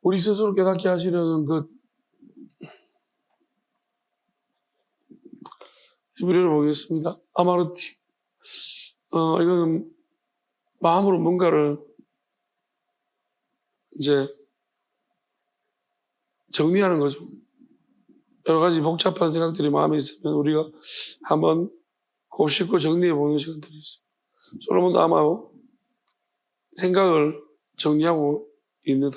우리 스스로 깨닫게 하시려는 것, 히브리어를 보겠습니다. 아마르티. 이거는 마음으로 뭔가를 이제 정리하는 거죠. 여러 가지 복잡한 생각들이 마음에 있으면 우리가 한번 곱씹고 정리해 보는 시간들이 있어요. 솔로몬도 아마 생각을 정리하고 있는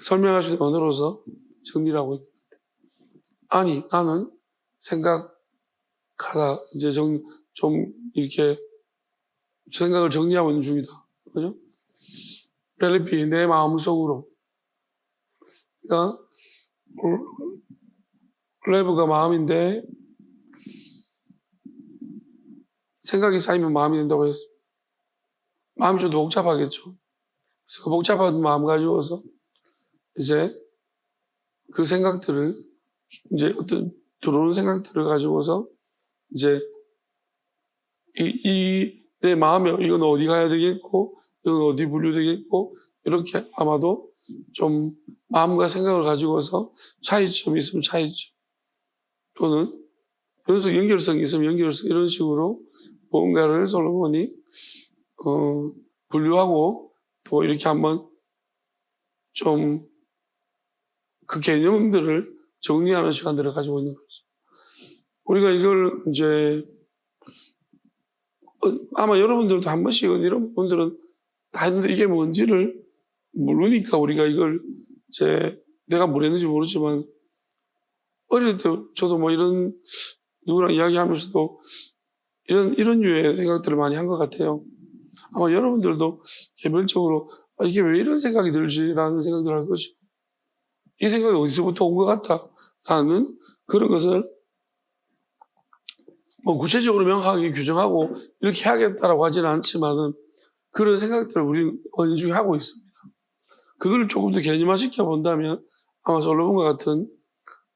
설명할 수 있는 언어로서 정리를 하고 있는 것 같아요. 아니, 나는 생각하다 이제 좀 이렇게 생각을 정리하고 있는 중이다. 그죠? 필리피 내 마음속으로. 그러니까 레브가 마음인데 생각이 쌓이면 마음이 된다고 했습니다. 마음이 좀 더 복잡하겠죠. 그래서 그 복잡한 마음 가지고서 이제 그 생각들을 이제 어떤 들어오는 생각들을 가지고서 이제 내 마음에 이건 어디 가야 되겠고 이건 어디 분류되겠고 이렇게 아마도 좀 마음과 생각을 가지고서 차이점이 있으면 차이점 또는 연결성이 있으면 연결성 이런 식으로 뭔가를 솔로몬이 분류하고 또 이렇게 한번 좀 그 개념들을 정리하는 시간들을 가지고 있는 거죠. 우리가 이걸 이제 아마 여러분들도 한 번씩은 이런 분들은 다 했는데 이게 뭔지를 모르니까 우리가 이걸 이제 내가 뭘 했는지 모르지만 어릴 때 저도 뭐 이런 누구랑 이야기하면서도 이런 유의 생각들을 많이 한 것 같아요. 아마 여러분들도 개별적으로 이게 왜 이런 생각이 들지라는 생각들을 할 것이고 이 생각이 어디서부터 온 것 같다라는 그런 것을 뭐 구체적으로 명확하게 규정하고 이렇게 해야겠다라고 하지는 않지만은 그런 생각들을 우리는 언중에 하고 있습니다. 그걸 조금 더 개념화시켜 본다면 아마 솔로몬과 같은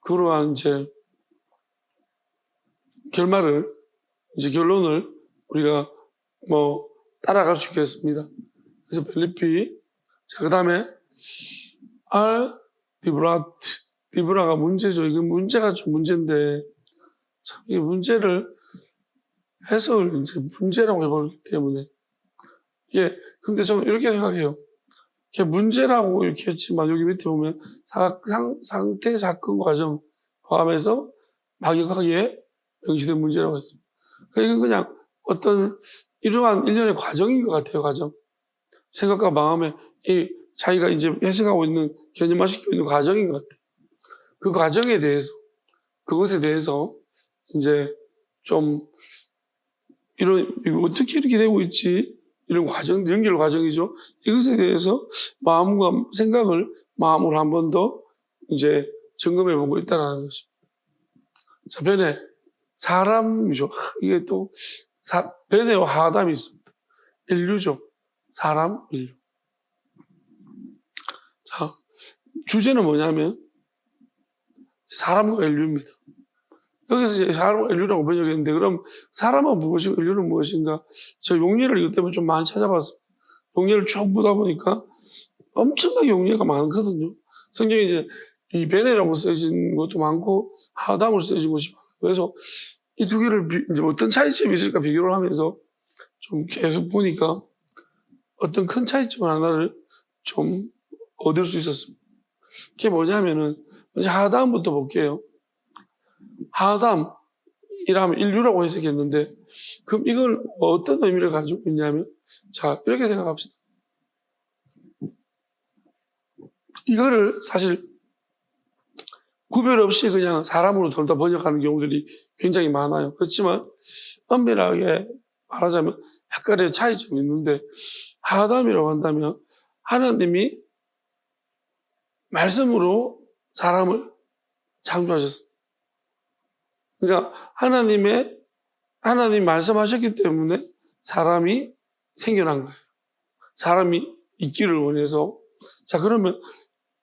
그러한 이제 결론을 우리가 뭐 따라갈 수 있겠습니다. 그래서 필리피, 자, 그 다음에 디브라가 문제죠. 이건 문제가 좀 문제인데, 참, 이 문제를 해석을 이제 문제라고 해버리기 때문에. 예, 근데 저는 이렇게 생각해요. 이게 문제라고 이렇게 했지만, 여기 밑에 보면, 상태, 사건, 과정 포함해서 막역하게 명시된 문제라고 했습니다. 그러니까 이건 그냥 어떤 이러한 일련의 과정인 것 같아요, 과정. 생각과 마음에 이 자기가 이제 해석하고 있는, 개념화시키고 있는 과정인 것 같아요. 그 과정에 대해서, 그것에 대해서 이제 좀 이거 어떻게 이렇게 되고 있지? 이런 과정, 연결 과정이죠. 이것에 대해서 마음과 생각을 마음으로 한 번 더 이제 점검해 보고 있다는 것입니다. 자, 베네. 사람이죠. 이게 또, 베네와 하담이 있습니다. 인류죠. 사람, 인류. 자, 주제는 뭐냐면, 사람과 인류입니다. 여기서 이제 사람과 인류라고 번역했는데, 그럼 사람은 무엇이고 인류는 무엇인가? 제가 용례를 이것 때문에 좀 많이 찾아봤습니다. 용례를 쭉 보다 보니까 엄청나게 용례가 많거든요. 성경에 이제 이 베네라고 써진 것도 많고, 하담으로 써진 것이 많아요. 그래서 이 두 개를 이제 어떤 차이점이 있을까 비교를 하면서 좀 계속 보니까 어떤 큰 차이점 하나를 좀 얻을 수 있었습니다. 그게 뭐냐면은, 먼저 하담부터 볼게요. 하담이라면 인류라고 해석했는데, 그럼 이걸 어떤 의미를 가지고 있냐면, 자, 이렇게 생각합시다. 이거를 사실 구별 없이 그냥 사람으로 돌다 번역하는 경우들이 굉장히 많아요. 그렇지만 엄밀하게 말하자면 약간의 차이점이 있는데 하담이라고 한다면 하나님이 말씀으로 사람을 창조하셨습니다. 그러니까 하나님 말씀하셨기 때문에 사람이 생겨난 거예요. 사람이 있기를 원해서. 자, 그러면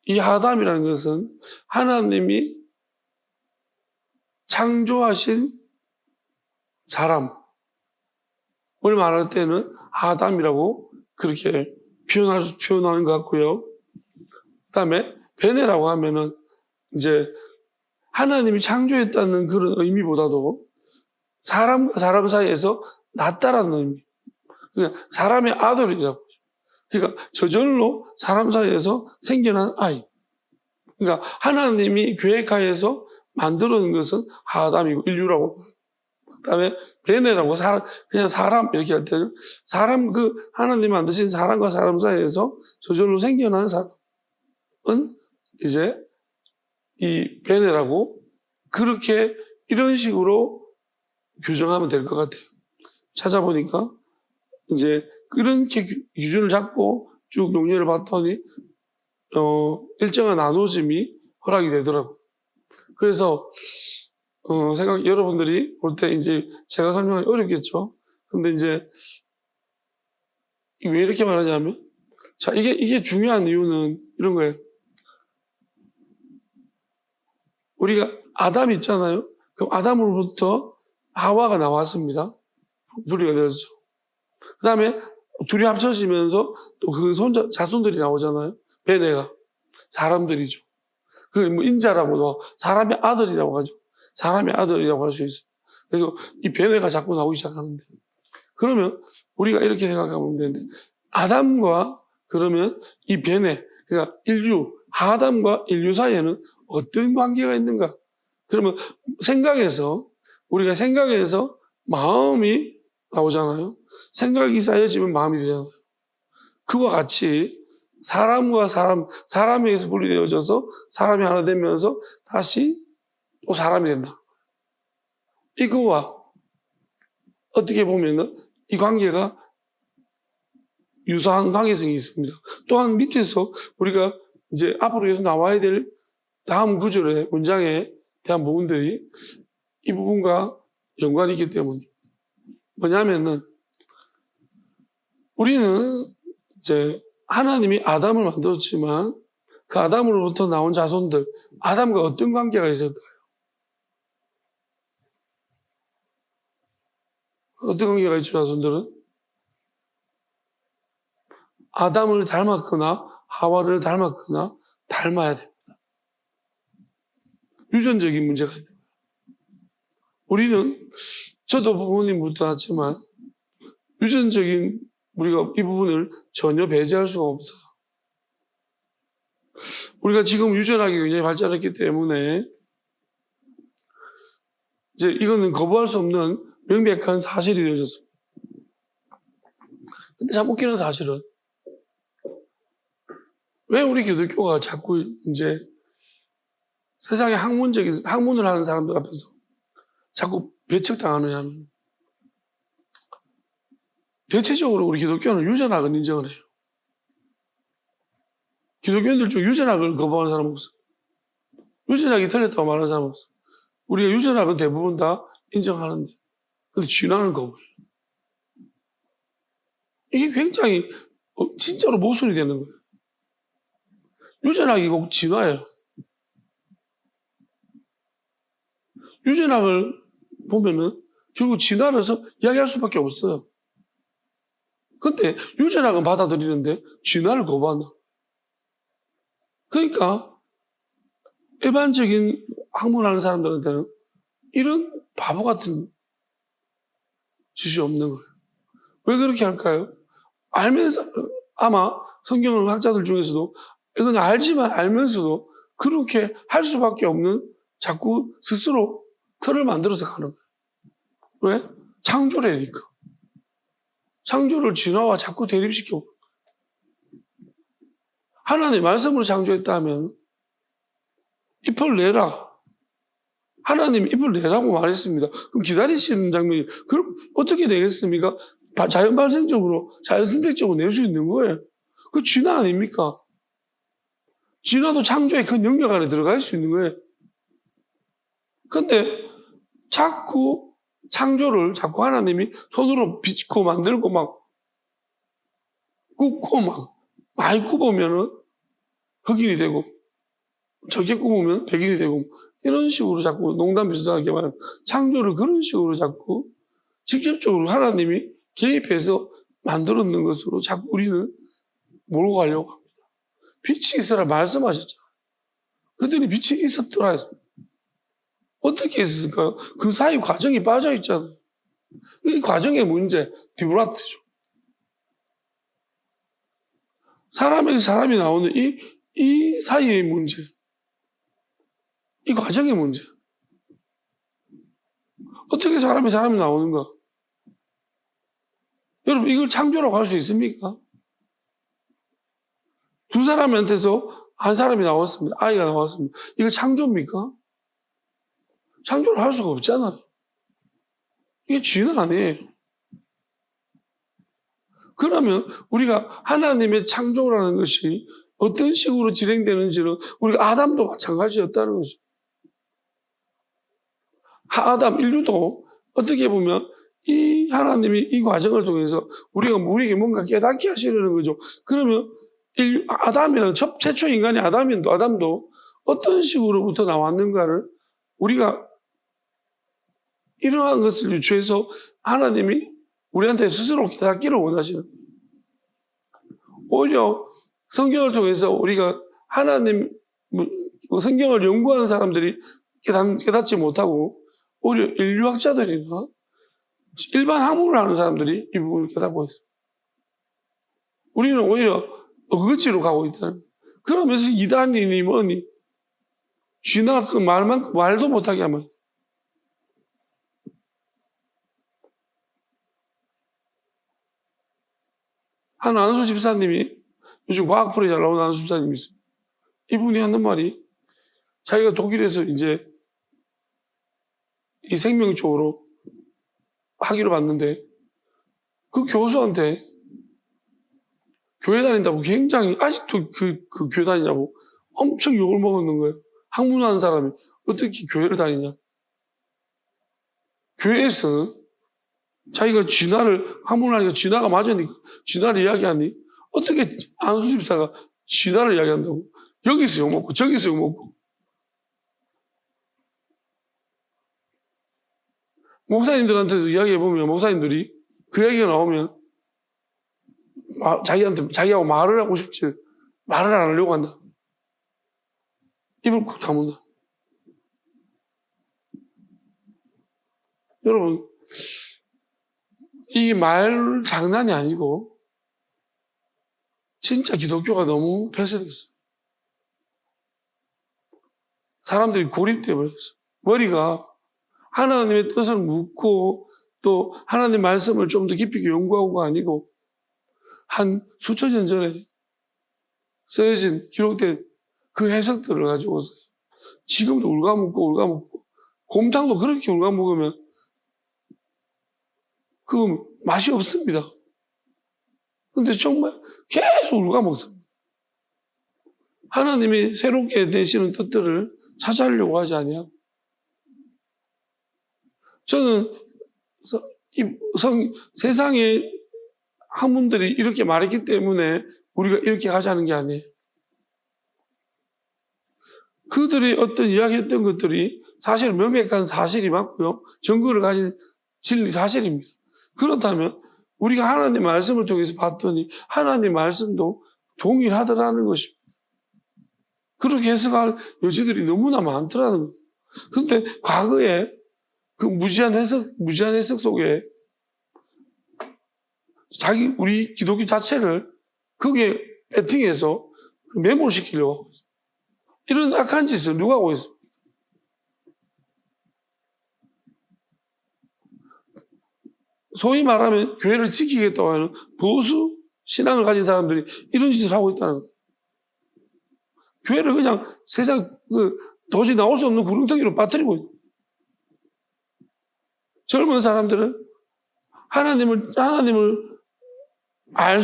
이 하담이라는 것은 하나님이 창조하신 사람을 말할 때는 하담이라고 그렇게 표현하는 것 같고요. 그다음에 베네라고 하면은 이제 하나님이 창조했다는 그런 의미보다도 사람과 사람 사이에서 낫다라는 의미. 그러니까 사람의 아들이라고. 그러니까 저절로 사람 사이에서 생겨난 아이. 그러니까 하나님이 계획하에서 만들어 놓은 것은 아담이고 인류라고. 그다음에 베네라고 그냥 사람 이렇게 할 때는 사람 하나님 만드신 사람과 사람 사이에서 저절로 생겨난 사람은 이제 이 베네라고 그렇게 이런 식으로 규정하면 될 것 같아요. 찾아보니까 이제 그렇게 기준을 잡고 쭉 용례를 봤더니 일정한 나누어짐이 허락이 되더라고요. 그래서 여러분들이 볼 때 이제 제가 설명하기 어렵겠죠. 근데 이제 왜 이렇게 말하냐면 자 이게 중요한 이유는 이런 거예요. 우리가 아담 있잖아요. 그럼 아담으로부터 하와가 나왔습니다. 분리가 되었죠. 그 다음에 둘이 합쳐지면서 또 그 자손들이 나오잖아요. 베네가 사람들이죠. 뭐 인자라고도 사람의 아들이라고 하죠. 사람의 아들이라고 할 수 있어요. 그래서 이 베네가 자꾸 나오기 시작하는데 그러면 우리가 이렇게 생각하면 되는데 아담과 그러면 이 베네 그러니까 아담과 인류 사이에는 어떤 관계가 있는가? 그러면 우리가 생각에서 마음이 나오잖아요. 생각이 쌓여지면 마음이 되잖아요. 그와 같이 사람과 사람에게서 분리되어져서 사람이 하나 되면서 다시 또 사람이 된다. 이거와 어떻게 보면은 이 관계가 유사한 관계성이 있습니다. 또한 밑에서 우리가 이제 앞으로 계속 나와야 될 다음 구절의 문장에 대한 부분들이 이 부분과 연관이 있기 때문에 뭐냐면은 우리는 이제 하나님이 아담을 만들었지만 그 아담으로부터 나온 자손들 아담과 어떤 관계가 있을까요? 어떤 관계가 있죠, 자손들은? 아담을 닮았거나 하와를 닮았거나 닮아야 됩니다. 유전적인 문제가 있는 거예요. 우리는 저도 부모님부터 하지만 유전적인 우리가 이 부분을 전혀 배제할 수가 없어요. 우리가 지금 유전학이 굉장히 발전했기 때문에 이제 이거는 거부할 수 없는 명백한 사실이 되어졌습니다. 근데 참 웃기는 사실은 왜 우리 기독교가 자꾸 이제 세상에 학문을 하는 사람들 앞에서 자꾸 배척당하느냐 하면 대체적으로 우리 기독교는 유전학을 인정을 해요. 기독교인들 중 유전학을 거부하는 사람은 없어요. 유전학이 틀렸다고 말하는 사람은 없어요. 우리가 유전학은 대부분 다 인정하는데 근데 진화는 거부해요. 이게 굉장히 진짜로 모순이 되는 거예요. 유전학이 꼭 진화예요. 유전학을 보면은 결국 진화를 해서 이야기할 수밖에 없어요. 근데 유전학은 받아들이는데 진화를 거부한다. 그러니까 일반적인 학문하는 사람들한테는 이런 바보 같은 짓이 없는 거예요. 왜 그렇게 할까요? 알면서 아마 성경을 학자들 중에서도 이건 알지만 알면서도 그렇게 할 수밖에 없는 자꾸 스스로 틀을 만들어서 가는 거예요. 왜? 창조래니까. 창조를 진화와 자꾸 대립시켜. 하나님 말씀으로 창조했다면 잎을 내라. 하나님 잎을 내라고 말했습니다. 그럼 기다리시는 장면이 그럼 어떻게 내겠습니까? 자연 발생적으로 자연 선택적으로 낼 수 있는 거예요. 그 진화 아닙니까? 진화도 창조의 큰 영역 안에 들어갈 수 있는 거예요. 근데 자꾸 창조를 자꾸 하나님이 손으로 빚고 만들고 막 굽고 막 많이 굽으면은 흑인이 되고 적게 굽으면 백인이 되고 이런 식으로 자꾸 농담 비슷하게 말하면 창조를 그런 식으로 자꾸 직접적으로 하나님이 개입해서 만들었는 것으로 자꾸 우리는 몰고 가려고 합니다. 빛이 있으라 말씀하셨잖아. 그랬더니 빛이 있었더라 해서. 어떻게 있었을까요? 그 사이 과정이 빠져 있잖아. 이 과정의 문제, 디브라트죠. 사람에게 사람이 나오는 이 사이의 문제. 이 과정의 문제. 어떻게 사람이 나오는가? 여러분, 이걸 창조라고 할 수 있습니까? 두 사람한테서 한 사람이 나왔습니다. 아이가 나왔습니다. 이거 창조입니까? 창조를 할 수가 없잖아요. 이게 죄는 아니에요. 그러면 우리가 하나님의 창조라는 것이 어떤 식으로 진행되는지는 우리가 아담도 마찬가지였다는 거죠. 아담 인류도 어떻게 보면 이 하나님이 이 과정을 통해서 우리에게 뭔가 깨닫게 하시려는 거죠. 그러면 아담이라는 최초 인간이 아담도 어떤 식으로부터 나왔는가를 우리가 이러한 것을 유추해서 하나님이 우리한테 스스로 깨닫기를 원하시는 거예요. 오히려 성경을 통해서 우리가 성경을 연구하는 사람들이 깨닫지 못하고 오히려 인류학자들이나 일반 학문을 하는 사람들이 이 부분을 깨닫고 있습니다. 우리는 오히려 어거지로 가고 있다는 거예요. 그러면서 이단이니 뭐니 쥐나 그 말도 못하게 하면 한 안수 집사님이 요즘 과학풀이 잘 나오는 안수 집사님이 있어요. 이분이 하는 말이 자기가 독일에서 이제 이 생명 쪽으로 학위를 받는데 그 교수한테 교회 다닌다고 굉장히 아직도 그 교회 다니냐고 엄청 욕을 먹었는 거예요. 학문하는 사람이 어떻게 교회를 다니냐. 교회에서는 자기가 학문하니까 쥐나가 맞으니까 쥐나를 이야기하니 어떻게 안수 집사가 쥐나를 이야기한다고. 여기서 욕먹고 저기서 욕먹고. 목사님들한테도 이야기해보면 목사님들이 그 이야기가 나오면 자기하고 말을 하고 싶지 말을 안 하려고 한다. 입을 꾹 다문다. 여러분 이 말 장난이 아니고 진짜 기독교가 너무 폐쇄됐어요. 사람들이 고립되어 버렸어요. 머리가 하나님의 뜻을 묻고 또 하나님의 말씀을 좀 더 깊이 연구하고가 아니고 한 수천 년 전에 쓰여진 기록된 그 해석들을 가지고서 지금도 울가먹고 곰탕도 그렇게 울가먹으면 그 맛이 없습니다. 근데 정말 계속 울가먹습니다. 하나님이 새롭게 내시는 뜻들을 찾아내려고 하지 아니하고 저는 세상의 학문들이 이렇게 말했기 때문에 우리가 이렇게 가자는 게 아니에요. 그들이 어떤 이야기했던 것들이 사실 명백한 사실이 맞고요. 증거를 가진 진리 사실입니다. 그렇다면 우리가 하나님 말씀을 통해서 봤더니 하나님 말씀도 동일하더라는 것입니다. 그렇게 해석할 여지들이 너무나 많더라는 거예요. 그런데 과거에 그 무지한 해석 속에 우리 기독교 자체를 거기에 배팅해서 매몰시키려고 하고 있어요. 이런 악한 짓을 누가 하고 있어요? 소위 말하면 교회를 지키겠다고 하는 보수 신앙을 가진 사람들이 이런 짓을 하고 있다는 거예요. 교회를 그냥 세상 도저히 나올 수 없는 구렁텅이로 빠뜨리고 있어요. 젊은 사람들은 하나님을 알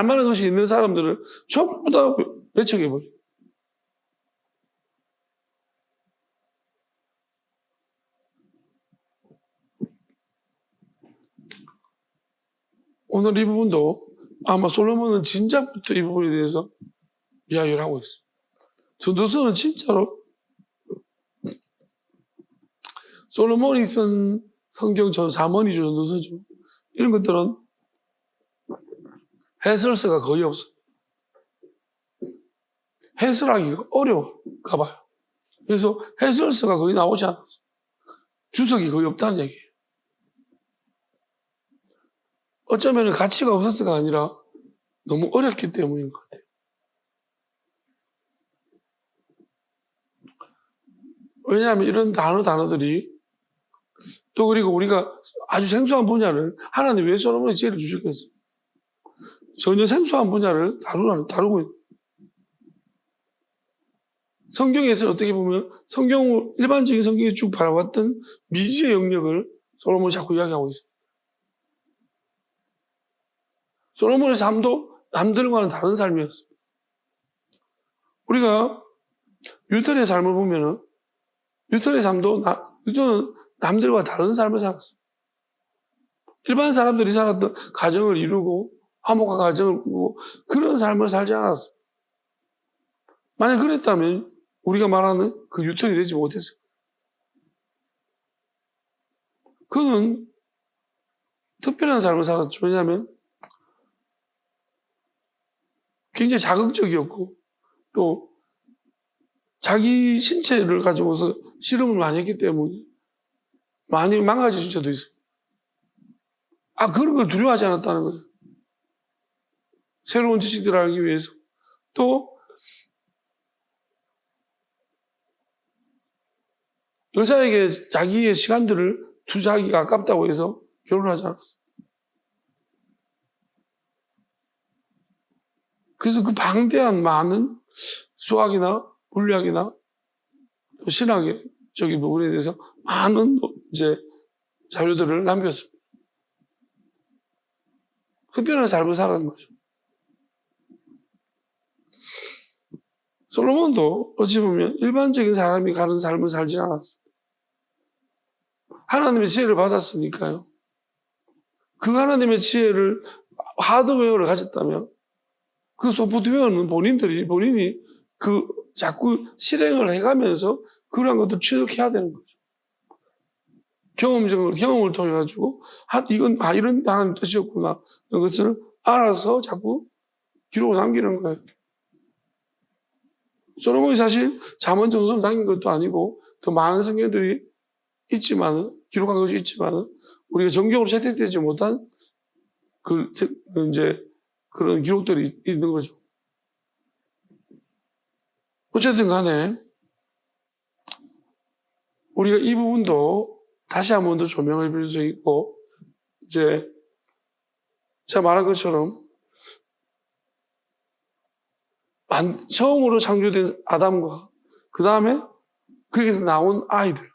만한 것이 있는 사람들을 전부 다 배척해버려요. 오늘 이 부분도 아마 솔로몬은 진작부터 이 부분에 대해서 이야기를 하고 있어요. 전도서는 진짜로 솔로몬이 쓴 성경 전 4권이죠. 전도서죠. 이런 것들은 해설서가 거의 없어요. 해설하기가 어려울까 봐요. 그래서 해설서가 거의 나오지 않았어요. 주석이 거의 없다는 얘기예요. 어쩌면 가치가 없었어가 아니라 너무 어렵기 때문인 것 같아요. 왜냐하면 이런 단어들이 또 그리고 우리가 아주 생소한 분야를 하나님 왜 솔로몬의 지혜를 주셨겠어요? 전혀 생소한 분야를 다루고 있는. 성경에서 어떻게 보면 일반적인 성경에 쭉 바라봤던 미지의 영역을 솔로몬이 자꾸 이야기하고 있어요. 솔로몬의 삶도 남들과는 다른 삶이었어요. 우리가 뉴턴의 삶을 보면은 뉴턴의 삶도 뉴턴은 남들과 다른 삶을 살았어요. 일반 사람들이 살았던 가정을 이루고 화목한 가정을 이루고 그런 삶을 살지 않았어요. 만약 그랬다면 우리가 말하는 그 뉴턴이 되지 못했어요. 그는 특별한 삶을 살았죠. 왜냐하면 굉장히 자극적이었고 또 자기 신체를 가지고서 실험을 많이 했기 때문에 많이 망가질 수도 있어요. 그런 걸 두려워하지 않았다는 거예요. 새로운 지식들을 알기 위해서. 또 여자에게 자기의 시간들을 투자하기가 아깝다고 해서 결혼하지 않았어요. 그래서 그 방대한 많은 수학이나 물리학이나 또 신학의 적인 부분에 대해서 많은 이제 자료들을 남겼습니다. 흡변한 삶을 살아가는 거죠. 솔로몬도 어찌 보면 일반적인 사람이 가는 삶을 살지 않았어요. 하나님의 지혜를 받았으니까요. 그 하나님의 지혜를 하드웨어를 가졌다면 그 소프트웨어는 본인이 그 자꾸 실행을 해가면서 그러한 것도 취득해야 되는 거죠. 경험을 통해 가지고 이건 이런 하나님 뜻이었구나 이것을 알아서 자꾸 기록을 남기는 거예요. 솔로몬이 사실 잠언 정도는 남긴 것도 아니고 더 많은 성경들이 기록한 것이 있지만 우리가 정경으로 채택되지 못한 이제 그런 기록들이 있는 거죠. 어쨌든 간에 우리가 이 부분도 다시 한 번 더 조명할 필요성이 있고, 이제 제가 말한 것처럼 처음으로 창조된 아담과 그 다음에 거기에서 나온 아이들,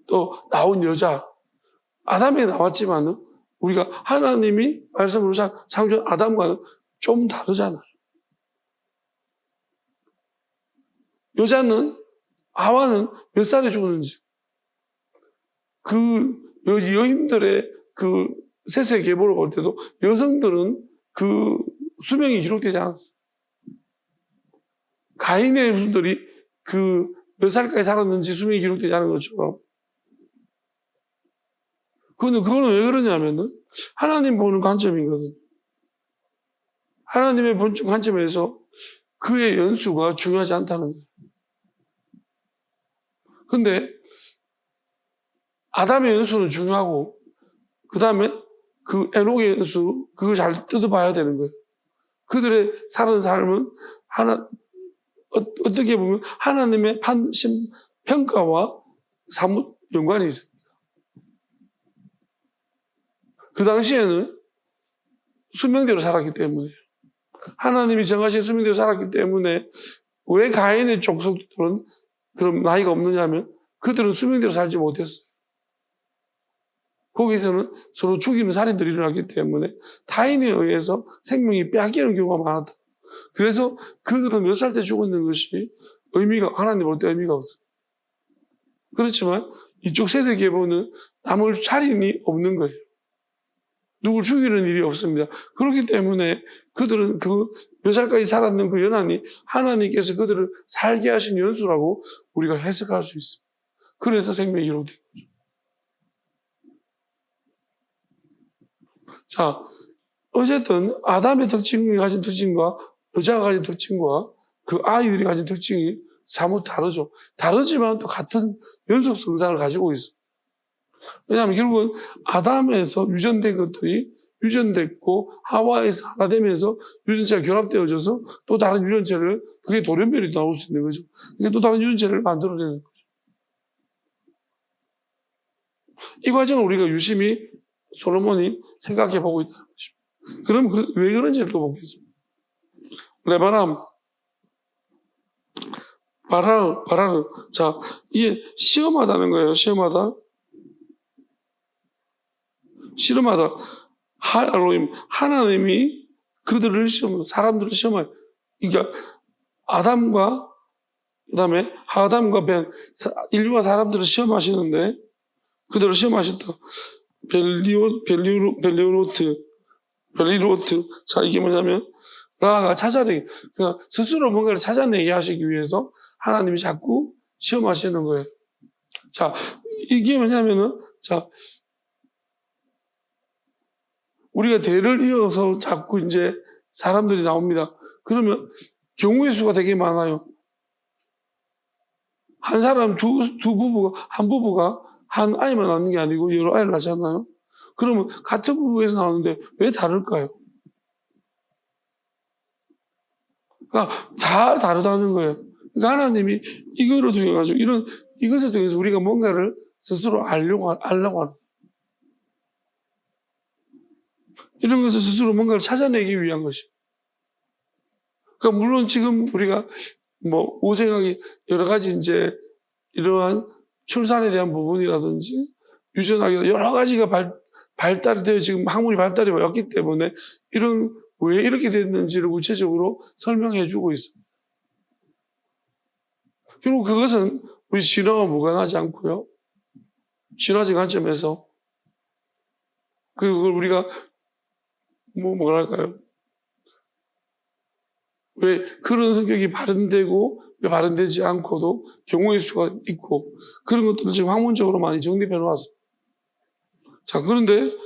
또 나온 여자, 아담이 나왔지만 우리가 하나님이 말씀으로 창조한 아담과는 좀 다르잖아요. 하와는 몇 살에 죽었는지, 그 여인들의 그 세세 계보를 볼 때도 여성들은 그 수명이 기록되지 않았어요. 가인의 후손들이 그 몇 살까지 살았는지 수명이 기록되지 않은 것처럼. 그거는 왜 그러냐면은 하나님 보는 관점이거든요. 하나님의 본 관점에서 그의 연수가 중요하지 않다는 거예요. 근데 아담의 연수는 중요하고 그 다음에 그 에녹의 연수 그걸 잘 뜯어봐야 되는 거예요. 그들의 사는 삶은 어떻게 보면 하나님의 평가와 사뭇 연관이 있습니다. 그 당시에는 수명대로 살았기 때문에 하나님이 정하신 수명대로 살았기 때문에 왜 가인의 족속들은 그런 나이가 없느냐면 그들은 수명대로 살지 못했어요. 거기서는 서로 죽이는 살인들이 일어났기 때문에 타인에 의해서 생명이 빼앗기는 경우가 많았다. 그래서 그들은 몇 살 때 죽었는 것이 하나님 볼 때 의미가 없어요. 그렇지만 이쪽 세대 계보는 남을 살인이 없는 거예요. 누굴 죽이는 일이 없습니다. 그렇기 때문에 그들은 그 몇 살까지 살았는 그 연한이 하나님께서 그들을 살게 하신 연수라고 우리가 해석할 수 있어요. 그래서 생명이 기록된 거죠. 자, 어쨌든 아담의 특징이 가진 특징과 여자가 가진 특징과 그 아이들이 가진 특징이 사뭇 다르죠. 다르지만 또 같은 연속 성상을 가지고 있어. 왜냐하면 결국은 아담에서 유전된 것들이 유전됐고 하와에서 하나 되면서 유전체가 결합되어져서 또 다른 유전체를, 그게 돌연변이 나올 수 있는 거죠. 이게 또 다른 유전체를 만들어내는 거죠. 이 과정을 우리가 유심히 솔로몬이 생각해 보고 있다는 것입니다. 그럼 왜 그런지를 또 보겠습니다. 레바람, 바라는, 자, 이게 시험하다는 거예요. 시험하다. 하나님이 그들을 사람들을 시험해요. 그러니까 아담과 그다음에 아담과 인류와 사람들을 시험하시는데, 그들을 시험하셨다. 벨리로트. 자, 이게 뭐냐면 라가 찾아내기, 그러니까 스스로 뭔가를 찾아내게 하시기 위해서 하나님이 자꾸 시험하시는 거예요. 자, 이게 뭐냐면은, 자, 우리가 대를 이어서 자꾸 이제 사람들이 나옵니다. 그러면 경우의 수가 되게 많아요. 한 사람, 한 부부가 한 아이만 낳는 게 아니고 여러 아이를 낳잖아요. 그러면 같은 부부에서 나오는데 왜 다를까요? 그러니까 다 다르다는 거예요. 그러니까 하나님이 이거를 통해 가지고 이것을 통해서 우리가 뭔가를 스스로 알려고 하는, 이런 것을 스스로 뭔가를 찾아내기 위한 것입니다. 그러니까 물론 지금 우리가 뭐 우생하기 여러 가지 이제 이러한 출산에 대한 부분이라든지 유전하기 여러 가지가 발달이 되어 지금 학문이 발달이 왔기 때문에 왜 이렇게 됐는지를 구체적으로 설명해 주고 있습니다. 그리고 그것은 우리 신화와 무관하지 않고요. 신화적 관점에서 그걸 우리가 뭐랄까요? 왜 그런 성격이 발현되고 왜 발현되지 않고도 경우의 수가 있고 그런 것들을 지금 학문적으로 많이 정립해 놓았습니다. 자, 그런데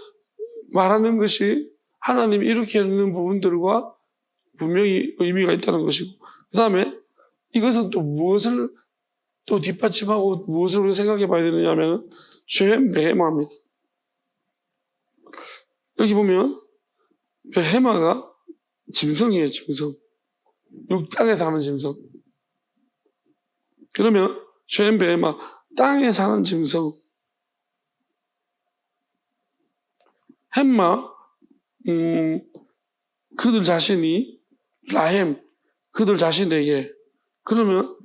말하는 것이 하나님이 이렇게 하는 부분들과 분명히 의미가 있다는 것이고, 그 다음에 이것은 또 무엇을 또 뒷받침하고 무엇을 우리가 생각해 봐야 되느냐 하면 쉐hem 베헤마입니다. 여기 보면 베헤마가 짐승이에요. 짐승. 땅에 사는 짐승. 그러면 쉐hem 베헤마, 땅에 사는 짐승. 햄마, 그들 자신이 라햄, 그들 자신에게. 그러면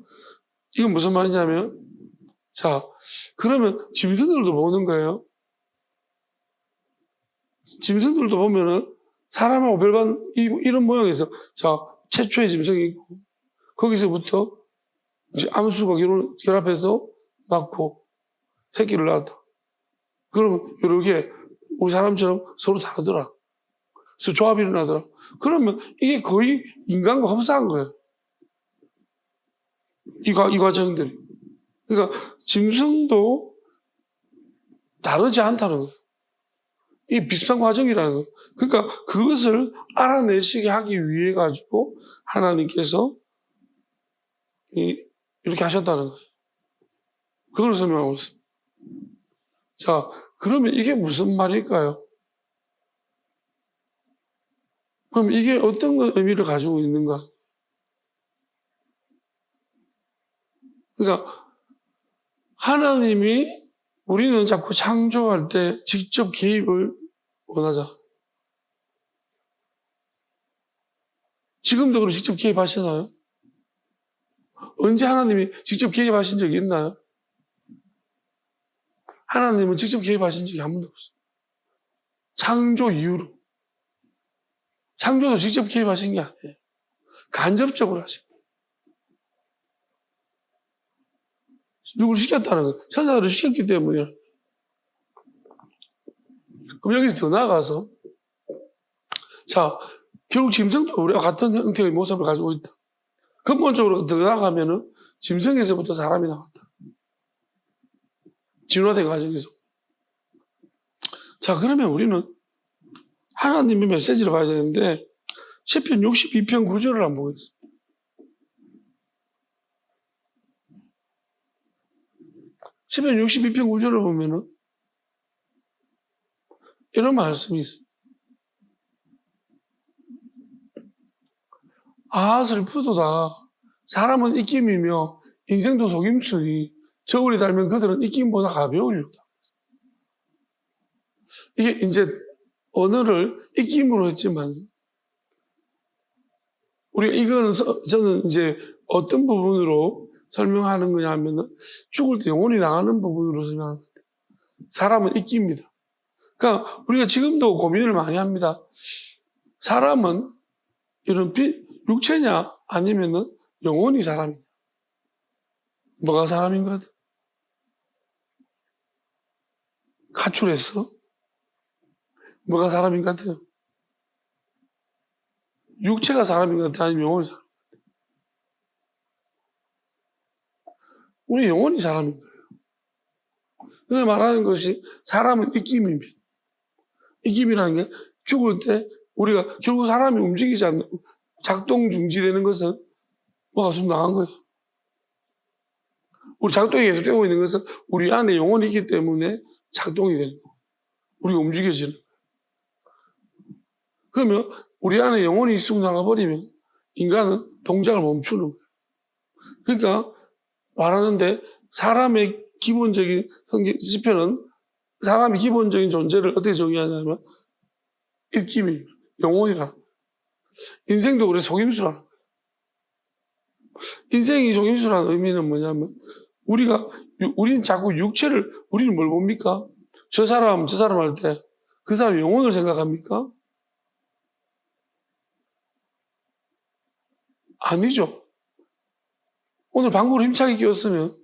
이건 무슨 말이냐면, 자, 그러면 짐승들도 보는 거예요. 짐승들도 보면은 사람하고 별반 이런 모양에서, 자, 최초의 짐승이 있고 거기서부터 이제 암수가 결합해서 낳고 새끼를 낳았다. 그러면 여러 개 우리 사람처럼 서로 다르더라. 그래서 조합이 일어나더라. 그러면 이게 거의 인간과 흡사한 거예요. 이 과정들이. 그러니까 짐승도 다르지 않다는 거예요. 이게 비슷한 과정이라는 거예요. 그러니까 그것을 알아내시게 하기 위해 가지고 하나님께서 이렇게 하셨다는 거예요. 그걸 설명하고 있습니다. 자, 그러면 이게 무슨 말일까요? 그럼 이게 어떤 의미를 가지고 있는가? 그러니까 하나님이 우리는 자꾸 창조할 때 직접 개입을 원하자. 지금도 그럼 직접 개입하시나요? 언제 하나님이 직접 개입하신 적이 있나요? 하나님은 직접 개입하신 적이 한 번도 없어요. 창조 이후로. 창조도 직접 개입하신 게 아니에요. 간접적으로 하신 거예요. 누구를 시켰다는 거예요. 천사들을 시켰기 때문이에요. 그럼 여기서 더 나아가서, 자, 결국 짐승도 우리와 같은 형태의 모습을 가지고 있다. 근본적으로 더 나아가면은 짐승에서부터 사람이 나왔다. 진화된 과정에서. 자, 그러면 우리는 하나님의 메시지를 봐야 되는데, 시편 62편 9절을 한번 보겠습니다. 시편 62편 9절을 보면은 이런 말씀이 있습니다. 슬프도다. 사람은 입김이며 인생도 속임수니 저울이 닳으면 그들은 입김보다 가벼우리로다. 이게 이제 언어를 입김으로 했지만 우리가 이거는 저는 이제 어떤 부분으로 설명하는 거냐 하면은 죽을 때 영혼이 나가는 부분으로 설명하는 거예요. 사람은 입기입니다. 그러니까 우리가 지금도 고민을 많이 합니다. 사람은 이런 육체냐 아니면은 영혼이 사람이냐. 뭐가 사람인 것 같아? 가출했어? 뭐가 사람인 것 같아요? 육체가 사람인 것 같아? 아니면 영혼이 사람? 우리 영혼이 사람인 거예요. 그래서 말하는 것이 사람은 입김입니다. 입김이라는 게 죽을 때 우리가 결국 사람이 움직이지 않는 작동 중지되는 것은 뭐가 좀 나간 거예요. 우리 작동이 계속되고 있는 것은 우리 안에 영혼이 있기 때문에 작동이 되는 거예요. 우리가 움직여지는 거예요. 그러면 우리 안에 영혼이 쑥 나가버리면 인간은 동작을 멈추는 거예요. 그러니까 말하는데 사람의 기본적인 시편은 사람의 기본적인 존재를 어떻게 정의하냐면 입김입니다. 영혼이라는 거예요. 인생도 그래 속임수라는 거예요. 인생이 속임수라는 의미는 뭐냐면 우리는 자꾸 육체를 우리는 뭘 봅니까? 저 사람 할 때 그 사람 영혼을 생각합니까? 아니죠. 오늘 방구를 힘차게 끼웠으면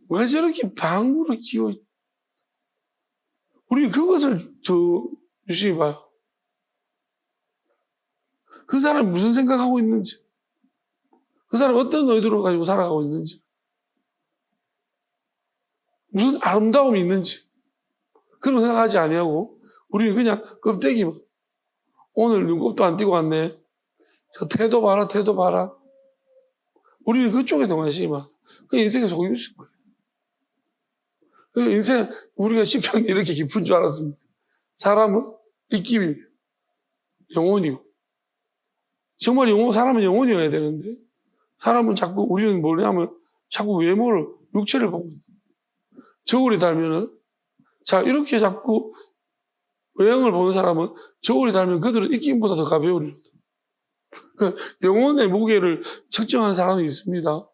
왜 저렇게 방구를 끼워? 우리는 그것을 더 유심히 봐요. 그 사람이 무슨 생각하고 있는지, 그 사람이 어떤 의도를 가지고 살아가고 있는지, 무슨 아름다움이 있는지 그런 거 생각하지 아니하고 우리는 그냥 껍데기만. 오늘 눈곱도 안 띄고 왔네. 저 태도 봐라, 태도 봐라. 우리는 그쪽에 더 관심이 많아. 그 인생의 속임수인 거예요. 그 인생, 우리가 시편이 이렇게 깊은 줄 알았습니다. 사람은 입김이고, 영혼이고. 정말 사람은 영혼이어야 되는데, 사람은 자꾸, 우리는 뭐냐면, 자꾸 외모를, 육체를 보고 있는 거예요. 저울이 달면은, 자, 이렇게 자꾸 외형을 보는 사람은 저울이 달면 그들은 입김보다 더 가벼우리로다. 그 영혼의 무게를 측정한 사람이 있습니다.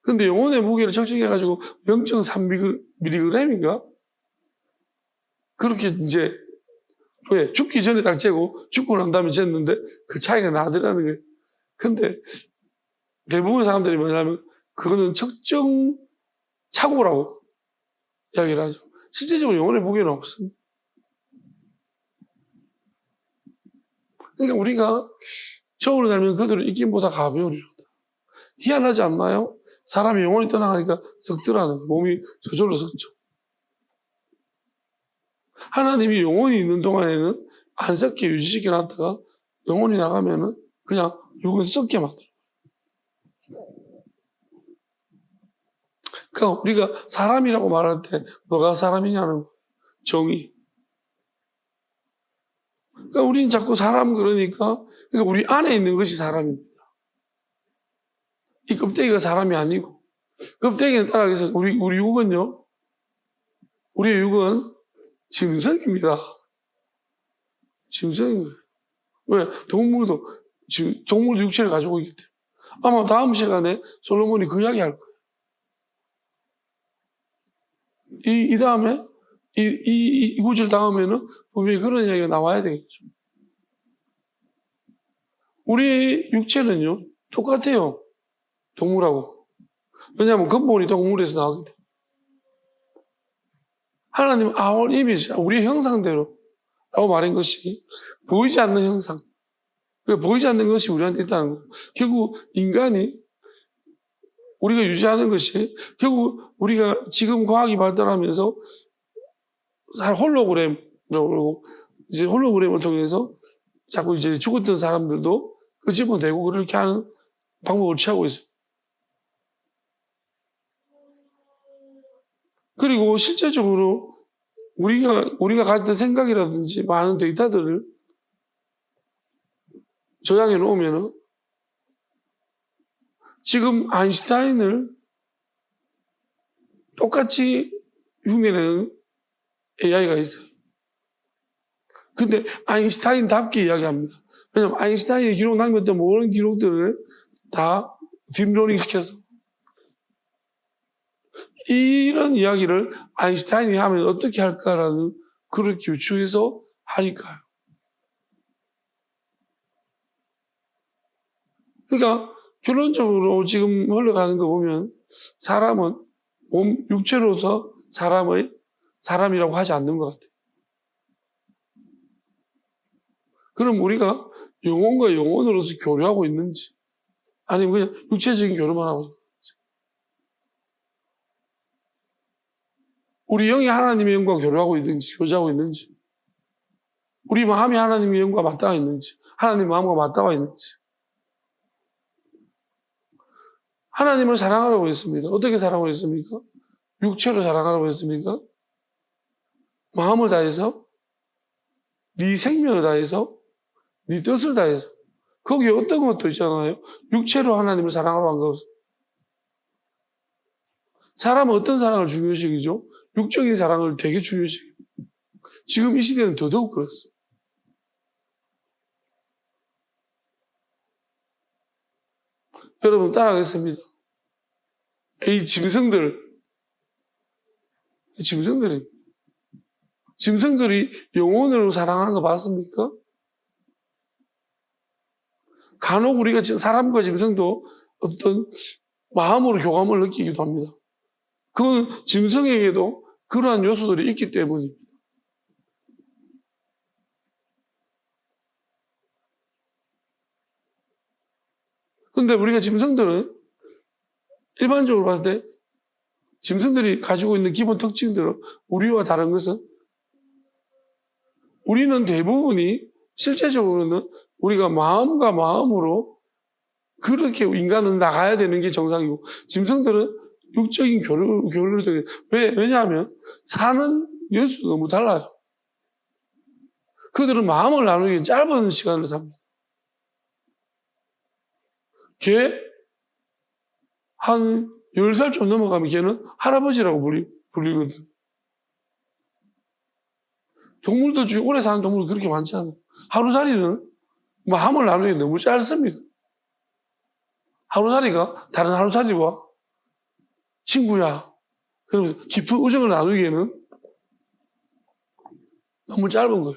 근데 영혼의 무게를 측정해가지고 0.3mg인가? 그렇게 이제, 왜? 죽기 전에 딱 재고, 죽고 난 다음에 쟀는데 그 차이가 나더라는 거예요. 근데 대부분의 사람들이 뭐냐면, 그거는 측정 착오라고 이야기를 하죠. 실제적으로 영혼의 무게는 없습니다. 그러니까 우리가 저울을 달면 그들은 입김보다 가벼우리로다. 희한하지 않나요? 사람이 영혼이 떠나가니까 썩더라는 거예요. 몸이 저절로 썩죠. 하나님이 영혼이 있는 동안에는 안 썩게 유지시켜 놨다가 영혼이 나가면은 그냥 육은 썩게 만들어요. 그러니까 우리가 사람이라고 말할 때 뭐가 사람이냐는 거예요. 정의. 그러니까 우리는 자꾸 사람 그러니까 우리 안에 있는 것이 사람입니다. 이 껍데기가 사람이 아니고 껍데기는 따라해서 우리 육은요. 우리의 육은 짐승입니다. 짐승인 거예요. 왜? 동물도 육체를 가지고 있기 때문에. 아마 다음 시간에 솔로몬이 그 이야기 할 거예요. 이 다음에 이 구절 다음에는 분명히 그런 이야기가 나와야 되겠죠. 우리 육체는요 똑같아요. 동물하고. 왜냐하면 근본이 동물에서 나오기 때문에. 하나님은 our image, 우리의 형상대로 라고 말한 것이 보이지 않는 형상. 그러니까 보이지 않는 것이 우리한테 있다는 거예요. 결국 인간이 우리가 유지하는 것이 결국 우리가 지금 과학이 발달하면서 홀로그램이라고 그러고 이제 홀로그램을 통해서 자꾸 이제 죽었던 사람들도 끄집어내고 그렇게 하는 방법을 취하고 있어요. 그리고 실제적으로 우리가 가졌던 생각이라든지 많은 데이터들을 저장해 놓으면 지금 아인슈타인을 똑같이 흉내내는 AI가 있어요. 근데 아인슈타인답게 이야기합니다. 왜냐하면 아인슈타인이 기록 남겼던 모든 기록들을 다 딥러닝 시켜서 이런 이야기를 아인슈타인이 하면 어떻게 할까라는 그렇게 유추해서 하니까요. 그러니까 결론적으로 지금 흘러가는 거 보면 사람은 몸 육체로서 사람이라고 하지 않는 것 같아요. 그럼 우리가 영혼과 영혼으로서 교류하고 있는지 아니면 그냥 육체적인 교류만 하고 있는지 우리 영이 하나님의 영과 교류하고 있는지 교제하고 있는지 우리 마음이 하나님의 영과 맞닿아 있는지 하나님의 마음과 맞닿아 있는지 하나님을 사랑하라고 했습니다. 어떻게 사랑하라고 했습니까? 육체로 사랑하라고 했습니까? 마음을 다해서 네 생명을 다해서 네 뜻을 다해서 거기에 어떤 것도 있잖아요. 육체로 하나님을 사랑하러 한 것은 사람은 어떤 사랑을 중요시 여기죠? 육적인 사랑을 되게 중요시 여기죠. 지금 이 시대는 더더욱 그렇습니다. 여러분 따라하겠습니다. 이 짐승들이 영혼으로 사랑하는 거 봤습니까? 간혹 우리가 지금 사람과 짐승도 어떤 마음으로 교감을 느끼기도 합니다. 그건 짐승에게도 그러한 요소들이 있기 때문입니다. 그런데 우리가 짐승들은 일반적으로 봤을 때 짐승들이 가지고 있는 기본 특징들은 우리와 다른 것은 우리는 대부분이 실제적으로는 우리가 마음과 마음으로 그렇게 인간은 나가야 되는 게 정상이고 짐승들은 육적인 교류를 통해 왜냐하면 사는 연수도 너무 달라요. 그들은 마음을 나누기 짧은 시간을 삽니다. 걔 한 10살 좀 넘어가면 걔는 할아버지라고 불리거든. 동물들 중에 오래 사는 동물은 그렇게 많지 않아요. 하루살이는 마음을 나누기 너무 짧습니다. 하루살이가 다른 하루살이와 친구야. 그러면서 깊은 우정을 나누기에는 너무 짧은 거예요.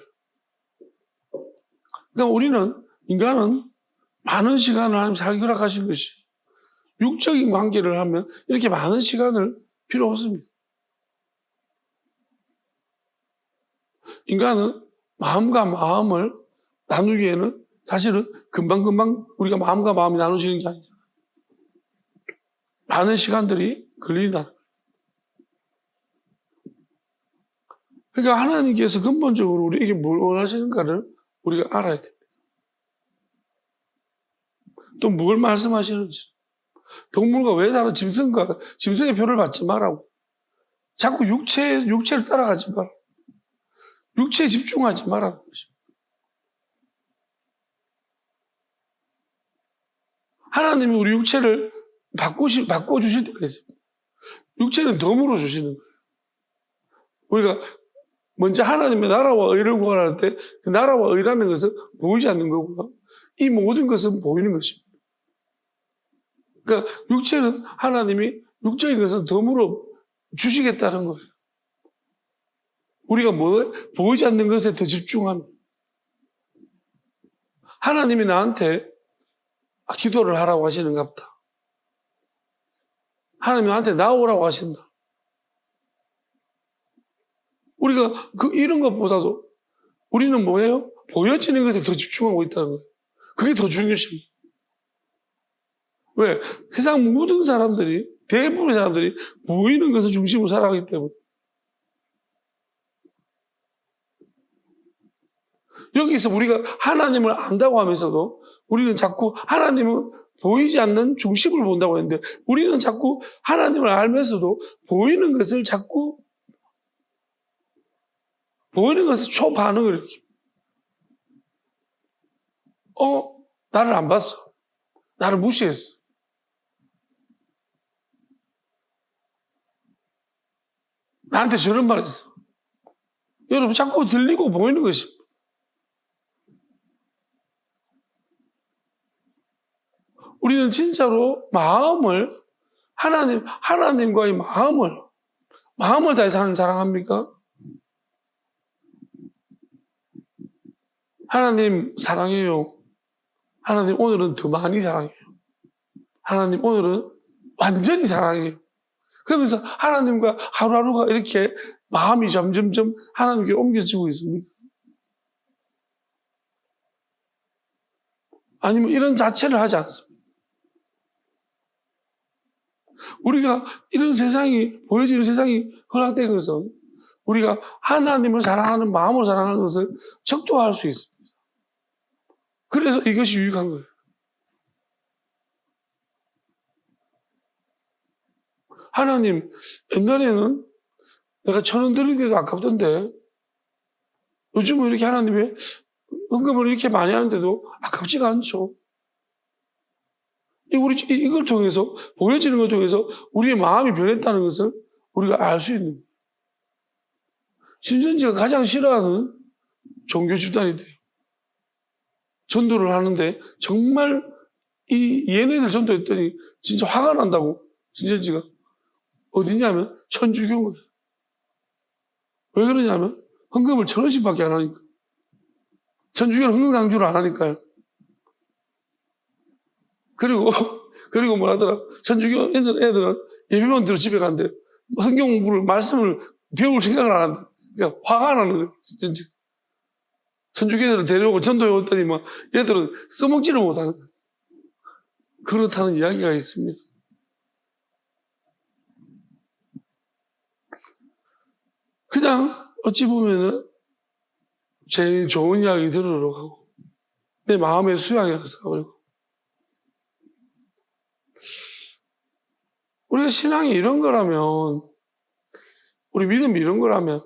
그러니까 인간은 많은 시간을 하나님 살기 허락하신 것이 육적인 관계를 하면 이렇게 많은 시간을 필요 없습니다. 인간은 마음과 마음을 나누기에는 사실은 금방금방 우리가 마음과 마음이 나누시는 게 아니죠. 많은 시간들이 걸린다. 그러니까 하나님께서 근본적으로 우리에게 뭘 원하시는가를 우리가 알아야 됩니다. 또 뭘 말씀하시는지. 동물과 왜 다른 짐승의 표를 받지 말라고. 자꾸 육체를 따라가지 마라. 육체에 집중하지 말라는 것입니다. 하나님이 우리 육체를 바꿔주실 때가 있습니다. 육체는 덤으로 주시는 거예요. 우리가 먼저 하나님의 나라와 의를 구하할 때 그 나라와 의라는 것은 보이지 않는 거고요. 이 모든 것은 보이는 것입니다. 그러니까 육체는 하나님이 육적인 것은 덤으로 주시겠다는 거예요. 우리가 보이지 않는 것에 더 집중합니다. 하나님이 나한테 기도를 하라고 하시는가 보다. 하나님이 나한테 나오라고 하신다. 우리가 이런 것보다도 우리는 뭐예요? 보여지는 것에 더 집중하고 있다는 거예요. 그게 더 중요십니다. 왜? 세상 모든 사람들이, 대부분의 사람들이 보이는 것을 중심으로 살아가기 때문에. 여기서 우리가 하나님을 안다고 하면서도 우리는 자꾸 하나님은 보이지 않는 중심을 본다고 했는데 우리는 자꾸 하나님을 알면서도 보이는 것을 자꾸 보이는 것에 초반응을 일으킵니다. 나를 안 봤어. 나를 무시했어. 나한테 저런 말 했어. 여러분 자꾸 들리고 보이는 것입니다. 우리는 진짜로 마음을 하나님과의 마음을 다해서 하나님 사랑합니까? 하나님 사랑해요. 하나님 오늘은 더 많이 사랑해요. 하나님 오늘은 완전히 사랑해요. 그러면서 하나님과 하루하루가 이렇게 마음이 점점점 하나님께 옮겨지고 있습니까? 아니면 이런 자체를 하지 않습니다. 우리가 이런 세상이 보여지는 세상이 허락된 것은 우리가 하나님을 사랑하는 마음으로 사랑하는 것을 척도할 수 있습니다. 그래서 이것이 유익한 거예요. 하나님, 옛날에는 내가 1,000원 드리기도 아깝던데 요즘은 이렇게 하나님의 헌금을 이렇게 많이 하는데도 아깝지가 않죠. 이걸 통해서, 보여지는 걸 통해서 우리의 마음이 변했다는 것을 우리가 알 수 있는 거예요. 신천지가 가장 싫어하는 종교 집단이 돼요. 전도를 하는데 정말 얘네들 전도했더니 진짜 화가 난다고. 신천지가 어디냐면 천주교인 거예요. 왜 그러냐면 헌금을 1,000원씩밖에 안 하니까. 천주교는 헌금 강조를 안 하니까요. 그리고 뭐라더라. 천주교 애들은 예배만 들어 집에 간대. 성경 공부를, 말씀을 배울 생각을 안 한다. 그러니까 화가 나는 거예요. 진짜. 천주교 애들을 데려오고 전도해 왔더니 막 얘들은 써먹지를 못하는 거예요. 그렇다는 이야기가 있습니다. 그냥 어찌 보면은 제일 좋은 이야기 들으러 가고 내 마음의 수양이라서 그리고 우리가 신앙이 이런 거라면 우리 믿음이 이런 거라면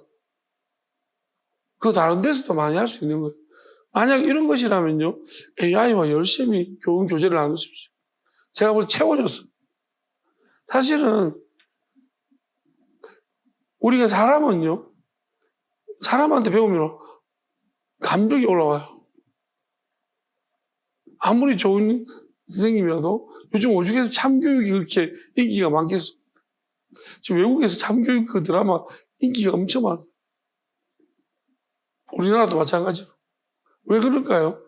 그거 다른 데서도 많이 할 수 있는 거예요. 만약 이런 것이라면요 AI와 열심히 교제를 나누십시오. 제가 뭘 채워줬어요. 사실은 우리가 사람은요 사람한테 배우면 감정이 올라와요. 아무리 좋은 선생님이라도 요즘 오죽해서 참교육이 그렇게 인기가 많겠어. 지금 외국에서 참교육 그 드라마 인기가 엄청 많아요. 우리나라도 마찬가지로. 왜 그럴까요?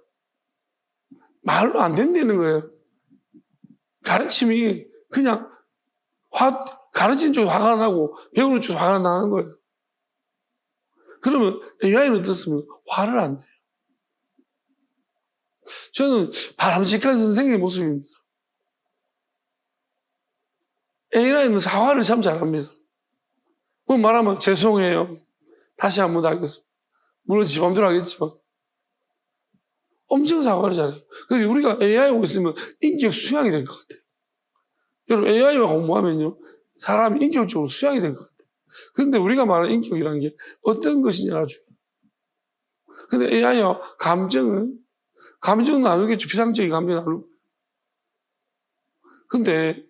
말로 안 된다는 거예요. 가르침이 그냥 가르치는 쪽에 화가 나고 배우는 쪽에 화가 나는 거예요. 그러면 AI는 어떻습니까? 화를 안 내요. 저는 바람직한 선생님의 모습입니다. AI는 사과를 참 잘합니다. 뭐 말하면 죄송해요. 다시 한번 하겠습니다. 물론 지 맘대로 하겠지만 엄청 사과를 잘해요. 그래서 우리가 AI하고 있으면 인격 수양이 될 것 같아요. 여러분 AI와 공부하면요 사람이 인격적으로 수양이 될 것 같아요. 근데 우리가 말하는 인격이라는 게 어떤 것이냐가 중요해요. 근데 AI와 감정은 나누겠죠. 피상적인 감정 나누고. 근데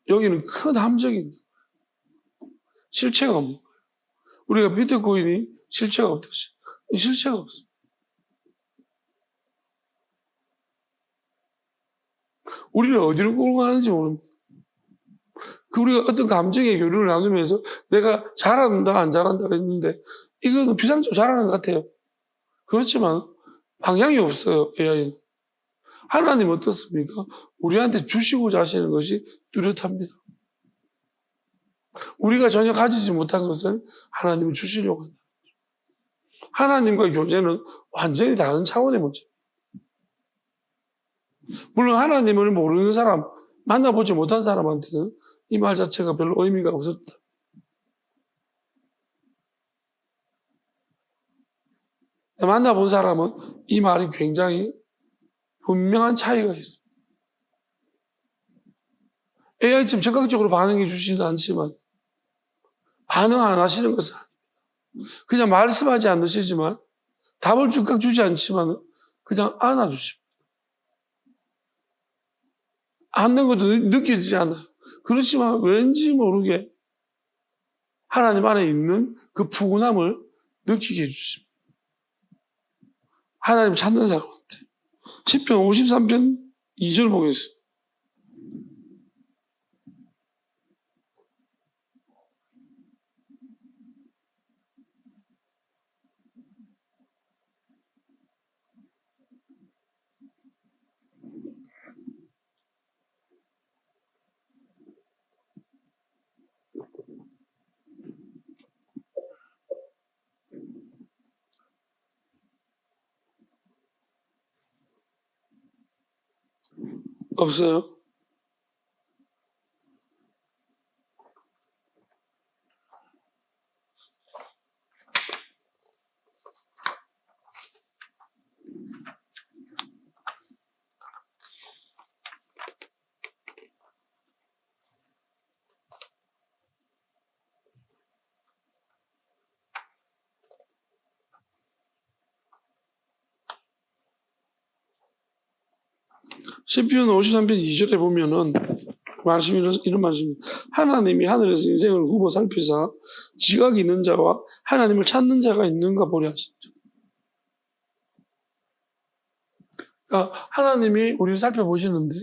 여기는 큰 함정이 있는 거예요. 실체가 없는 거예요. 우리가 비트코인이 실체가 없듯이 실체가 없어요. 우리는 어디로 끌고 가는지 모릅니다. 우리가 어떤 감정의 교류를 나누면서 내가 잘한다 안 잘한다 했는데 이거는 비상적으로 잘하는 것 같아요. 그렇지만 방향이 없어요. AI는. 하나님 어떻습니까? 우리한테 주시고자 하시는 것이 뚜렷합니다. 우리가 전혀 가지지 못한 것을 하나님이 주시려고 한다. 하나님과 교제는 완전히 다른 차원의 문제. 물론 하나님을 모르는 사람, 만나보지 못한 사람한테는 이 말 자체가 별로 의미가 없었다. 만나본 사람은 이 말이 굉장히 분명한 차이가 있습니다. AI처럼 적극적으로 반응해 주시지는 않지만 반응 안 하시는 것은 그냥 말씀하지 않으시지만 답을 즉각 주지 않지만 그냥 안아주십니다. 안는 것도 느껴지지 않아요. 그렇지만 왠지 모르게 하나님 안에 있는 그 푸근함을 느끼게 해주십니다. 하나님 찾는 사람한테. 시편 53편 2절 보겠습니다. 없어요? 시편 53편 2절에 보면은 이런 말씀입니다. 하나님이 하늘에서 인생을 굽어 살피사 지각이 있는 자와 하나님을 찾는 자가 있는가 보려 하시죠. 그러니까 하나님이 우리를 살펴보시는데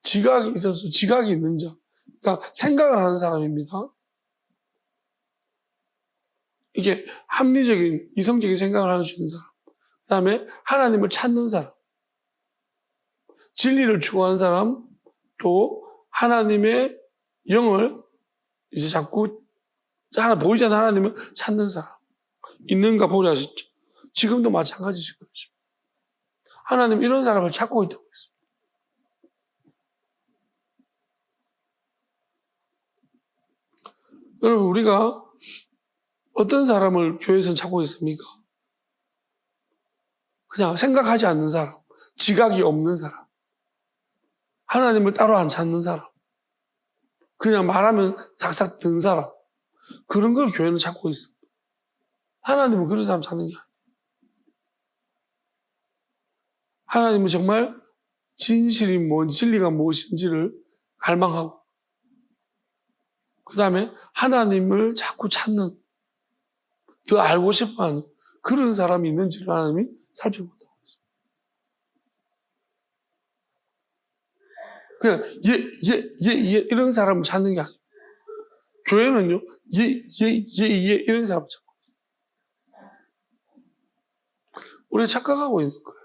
지각이 있어서 지각이 있는 자, 그러니까 생각을 하는 사람입니다. 이게 합리적인 이성적인 생각을 할 수 있는 사람, 그 다음에 하나님을 찾는 사람, 진리를 추구하는 사람, 또 하나님의 영을 이제 자꾸 보이지 않는 하나님을 찾는 사람 있는가 보려 하셨죠. 지금도 마찬가지실 것입니다. 하나님 이런 사람을 찾고 있다고 했습니다. 여러분, 우리가 어떤 사람을 교회에서 찾고 있습니까? 그냥 생각하지 않는 사람, 지각이 없는 사람, 하나님을 따로 안 찾는 사람, 그냥 말하면 삭삭 든 사람, 그런 걸 교회는 찾고 있습니다. 하나님은 그런 사람 찾는 게 아니에요. 하나님은 정말 진실이 진리가 무엇인지를 갈망하고, 그 다음에 하나님을 자꾸 찾는, 더 알고 싶어 하는 그런 사람이 있는지를 하나님이 살펴본다고 했어요. 그냥 이런 사람을 찾는 게 아니에요. 교회는요, 이런 사람을 찾고 있어요. 우리가 착각하고 있는 거예요.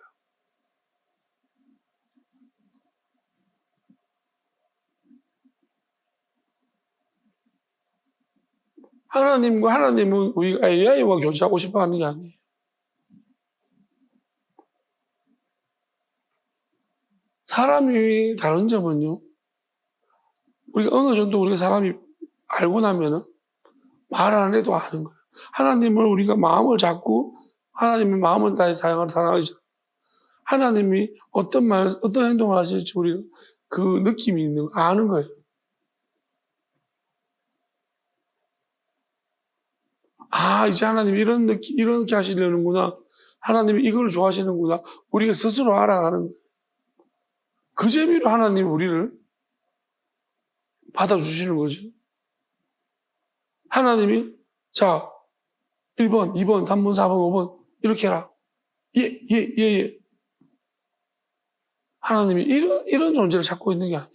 하나님은 우리가 AI와 교제하고 싶어 하는 게 아니에요. 사람이 다른 점은요, 우리가 어느 정도 우리가 사람이 알고 나면은 말 안 해도 아는 거예요. 하나님을 우리가 마음을 잡고 하나님의 마음을 다해 사랑하죠. 하나님이 어떤 행동을 하실지 우리가 그 느낌이 있는 거 아는 거예요. 아, 이제 하나님이 이렇게 하시려는구나. 하나님이 이걸 좋아하시는구나. 우리가 스스로 알아가는 거예요. 그 재미로 하나님이 우리를 받아주시는 거죠. 하나님이, 자, 1번, 2번, 3번, 4번, 5번, 이렇게 해라. 예. 하나님이 이런 존재를 찾고 있는 게 아니에요.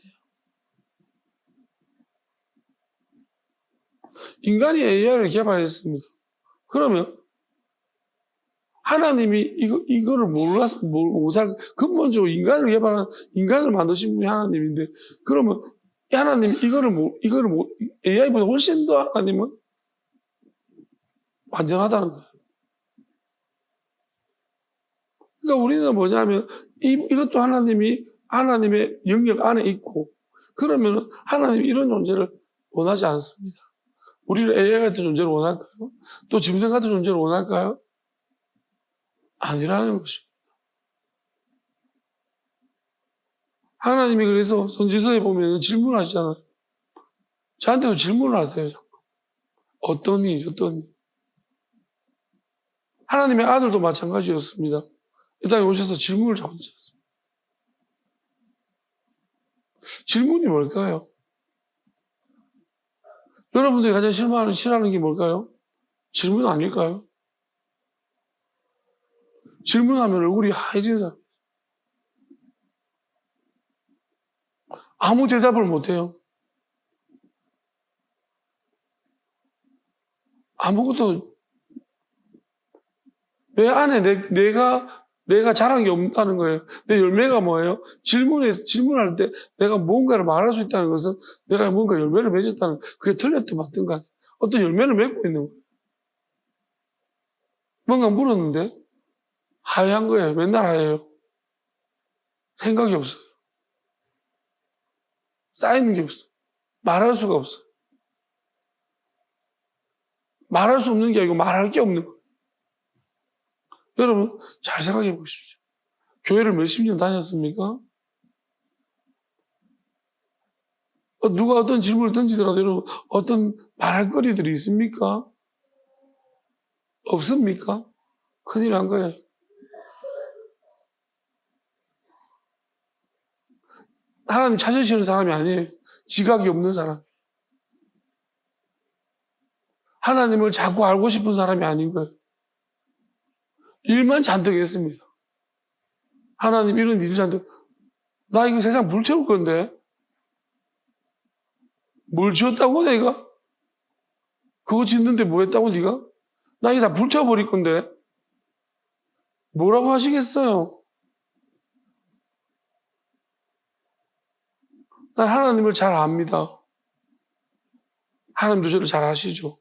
인간이 AI를 개발했습니다. 그러면 하나님이 이거를 근본적으로 인간을 만드신 분이 하나님인데, 그러면 하나님 AI보다 훨씬 더 하나님은 완전하다는 거예요. 그러니까 우리는 뭐냐면, 이것도 하나님의 영역 안에 있고, 그러면 하나님이 이런 존재를 원하지 않습니다. 우리를 AI 같은 존재를 원할까요? 또 짐승 같은 존재를 원할까요? 아니라는 것입니다. 하나님이 그래서 선지서에 보면 질문하시잖아요. 저한테도 질문을 하세요. 어떤 일, 어떤 일. 하나님의 아들도 마찬가지였습니다. 이 땅에 오셔서 질문을 자꾸 주셨습니다. 질문이 뭘까요? 여러분들이 가장 싫어하는 게 뭘까요? 질문 아닐까요? 질문하면 얼굴이 하얘지는 사람. 아무 대답을 못해요. 아무것도 내 안에 내가 잘한 게 없다는 거예요. 내 열매가 뭐예요? 질문할 때 내가 뭔가를 말할 수 있다는 것은 내가 뭔가 열매를 맺었다는, 그게 틀렸든 맞든 간에 어떤 열매를 맺고 있는 거예요. 뭔가 물었는데 하얀 거예요. 맨날 하얘요. 생각이 없어요. 쌓이는 게 없어요. 말할 수가 없어요. 말할 수 없는 게 아니고 말할 게 없는 거예요. 여러분 잘 생각해 보십시오. 교회를 몇십 년 다녔습니까? 누가 어떤 질문을 던지더라도 여러분 어떤 말할 거리들이 있습니까? 없습니까? 큰일 난 거예요. 하나님 찾으시는 사람이 아니에요. 지각이 없는 사람. 하나님을 자꾸 알고 싶은 사람이 아닌 거예요. 일만 잔뜩 했습니다. 하나님 이런 일 잔뜩. 나 이거 세상 불태울 건데. 뭘 지었다고 내가? 그거 짓는데 뭐 했다고 네가? 나 이거 다 불태워버릴 건데. 뭐라고 하시겠어요? 난 하나님을 잘 압니다. 하나님도 저를 잘 아시죠?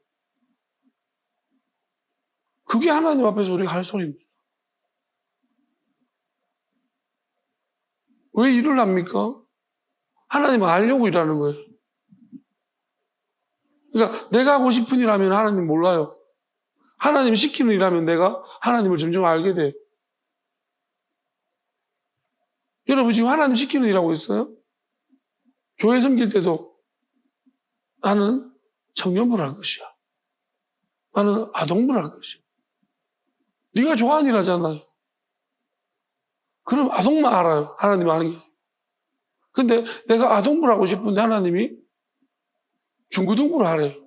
그게 하나님 앞에서 우리가 할 소리입니다. 왜 일을 합니까? 하나님을 알려고 일하는 거예요. 그러니까 내가 하고 싶은 일 하면 하나님 몰라요. 하나님이 시키는 일 하면 내가 하나님을 점점 알게 돼요. 여러분 지금 하나님 시키는 일 하고 있어요? 교회 섬길 때도 나는 청년부를 할 것이야. 나는 아동부를 할 것이야. 네가 좋아하는 일 하잖아요. 그럼 아동만 알아요. 하나님 아는 게. 근데 내가 아동부를 하고 싶은데 하나님이 중고등부를 하래요.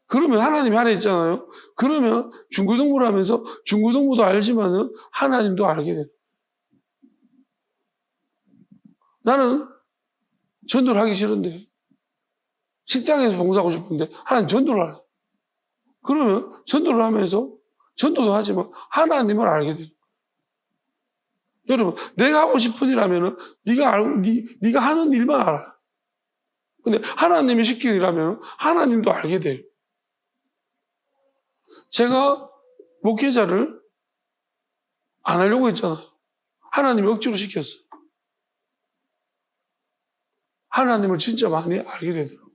그러면 하나님이 하래 있잖아요. 그러면 중고등부를 하면서 중고등부도 알지만은 하나님도 알게 돼요. 나는 전도를 하기 싫은데 식당에서 봉사하고 싶은데 하나님 전도를 하래. 그러면 전도를 하면서 전도도 하지만 하나님을 알게 돼요. 여러분, 내가 하고 싶은 일 하면은 네가 하는 일만 알아. 근데 하나님이 시키는 일 하면 하나님도 알게 돼요. 제가 목회자를 안 하려고 했잖아요. 하나님이 억지로 시켰어요. 하나님을 진짜 많이 알게 되더라고요.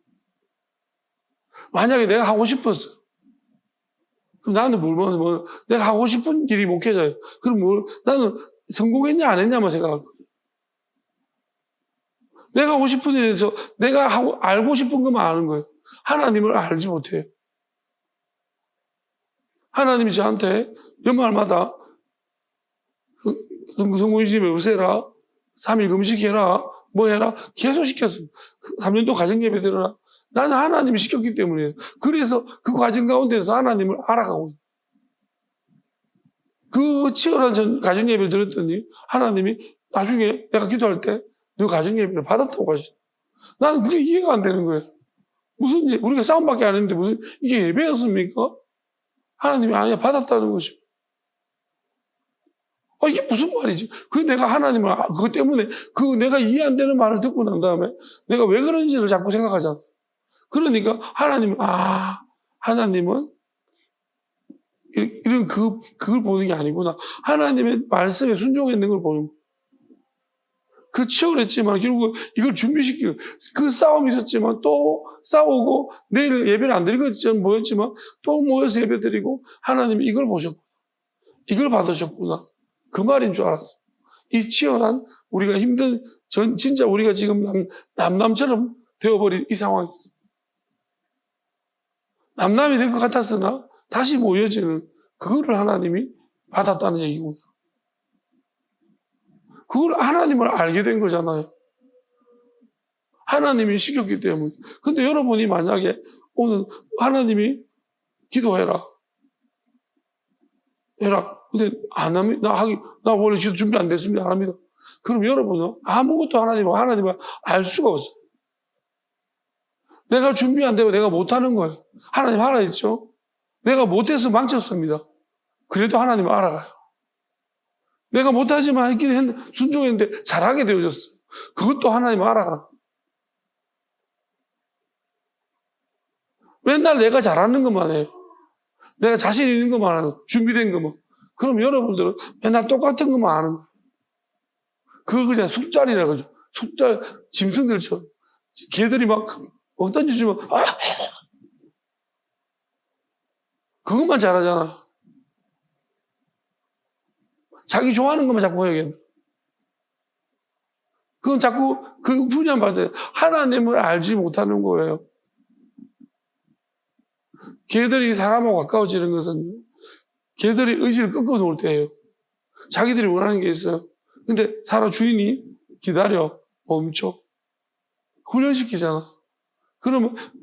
만약에 내가 하고 싶었어. 그럼 나는 내가 하고 싶은 길이 목회자예요. 그럼 나는 성공했냐 안 했냐만 생각할 거예요. 내가 하고 싶은 일에 대해서 내가 알고 싶은 것만 아는 거예요. 하나님을 알지 못해요. 하나님이 저한테 연말마다 성공주님에 오세라, 3일 금식해라, 뭐 해라 계속 시켰어요. 3년 동안 가정예배 드려라. 나는 하나님이 시켰기 때문에. 그래서 그 과정 가운데서 하나님을 알아가고 있어요. 그 치열한 가정예배를 들었더니 하나님이 나중에 내가 기도할 때 너 가정예배를 받았다고 하시죠. 나는 그게 이해가 안 되는 거예요. 우리가 싸움밖에 안 했는데 무슨 이게 예배였습니까? 하나님이 아니야 받았다는 것이. 이게 무슨 말이지? 내가 하나님을 그것 때문에 내가 이해 안 되는 말을 듣고 난 다음에 내가 왜 그런지를 자꾸 생각하잖아. 그러니까 하나님은 이런 그걸 보는 게 아니구나. 하나님의 말씀에 순종했는 걸 보는 거야. 그 치열했지만 결국 이걸 준비시키고 그 싸움이 있었지만 또 싸우고 내일 예배를 안 드리겠지만 모였지만 또 모여서 예배 드리고 하나님이 이걸 보셨구나. 이걸 받으셨구나. 그 말인 줄 알았어. 이 치열한 우리가 힘든 진짜 우리가 지금 남처럼 되어버린 이 상황이 있습니다. 남남이 될 것 같았으나 다시 모여지는 그거를 하나님이 받았다는 얘기입니다. 그걸 하나님을 알게 된 거잖아요. 하나님이 시켰기 때문에. 근데 여러분이 만약에 오늘 하나님이 기도해라. 해라. 근데 안 합니다. 나 원래 기도 준비 안 됐습니다. 안 합니다. 그럼 여러분은 아무것도 하나님을 알 수가 없어요. 내가 준비 안 되고 내가 못하는 거예요. 하나님 하라 했죠? 내가 못해서 망쳤습니다. 그래도 하나님을 알아가요. 내가 못하지만 했긴 했는데, 순종했는데 잘하게 되어졌어요. 그것도 하나님을 알아가. 맨날 내가 잘하는 것만 해요. 내가 자신 있는 것만 하는 거, 준비된 것만. 그럼 여러분들은 맨날 똑같은 것만 하는 거예요. 그거 그냥 숙달이라 그러죠. 숙달, 짐승들처럼. 개들이 막 던져주면, 그것만 잘하잖아. 자기 좋아하는 것만 자꾸 해야겠네. 그건 자꾸 그 분야마다 하나님을 알지 못하는 거예요. 개들이 사람하고 가까워지는 것은 개들이 의지를 꺾어 놓을 때예요. 자기들이 원하는 게 있어요. 근데 사람 주인이 기다려, 멈춰. 훈련시키잖아.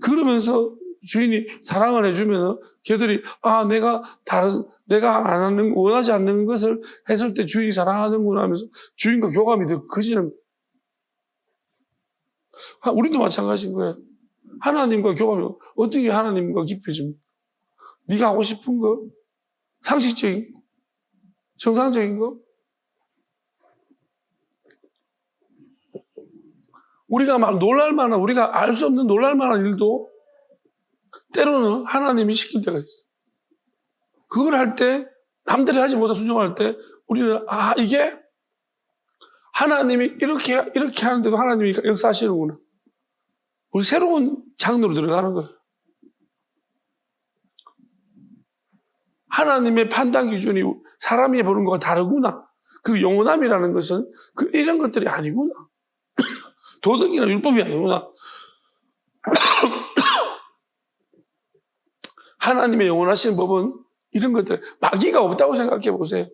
그러면서 주인이 사랑을 해주면 걔들이 내가 안 하는, 원하지 않는 것을 했을 때 주인이 사랑하는구나 하면서 주인과 교감이 더 커지는 거예요. 우리도 마찬가지인 거예요. 하나님과 교감이 어떻게 하나님과 깊어집니까? 네가 하고 싶은 거? 상식적인 거? 정상적인 거? 우리가 막 놀랄만한, 우리가 알 수 없는 놀랄만한 일도 때로는 하나님이 시킬 때가 있어요. 그걸 할 때, 남들이 하지 못한 순종할 때, 우리는, 이게 하나님이 이렇게 하는데도 하나님이 역사하시는구나. 우리 새로운 장르로 들어가는 거예요. 하나님의 판단 기준이 사람이 보는 것과 다르구나. 그 영원함이라는 것은 이런 것들이 아니구나. 도덕이나 율법이 아니구나. 하나님의 영원하신 법은 이런 것들, 마귀가 없다고 생각해 보세요.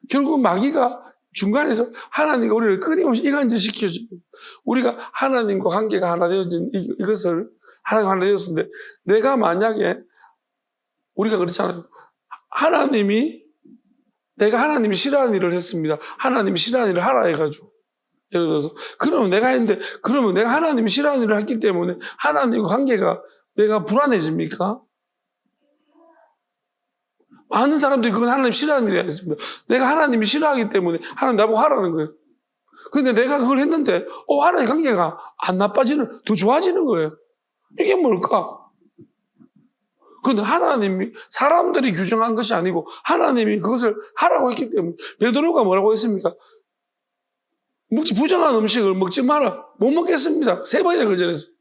결국 마귀가 중간에서 하나님과 우리를 끊임없이 이간질시켜주고, 우리가 하나님과 관계가 하나 되어진 이것을 하나님과 하나 되었는데, 내가 만약에, 우리가 그렇잖아요. 내가 하나님이 싫어하는 일을 했습니다. 하나님이 싫어하는 일을 하라 해가지고. 예를 들어서. 그러면 내가 하나님이 싫어하는 일을 했기 때문에 하나님과 관계가 내가 불안해집니까? 많은 사람들이 그건 하나님 싫어하는 일이 아니었습니다. 내가 하나님이 싫어하기 때문에 하나님 나보고 하라는 거예요. 근데 내가 그걸 했는데, 하나님 관계가 안 나빠지는, 더 좋아지는 거예요. 이게 뭘까? 근데 하나님이, 사람들이 규정한 것이 아니고 하나님이 그것을 하라고 했기 때문에, 베드로가 뭐라고 했습니까? 부정한 음식을 먹지 마라. 못 먹겠습니다. 3번이나 거절했어요.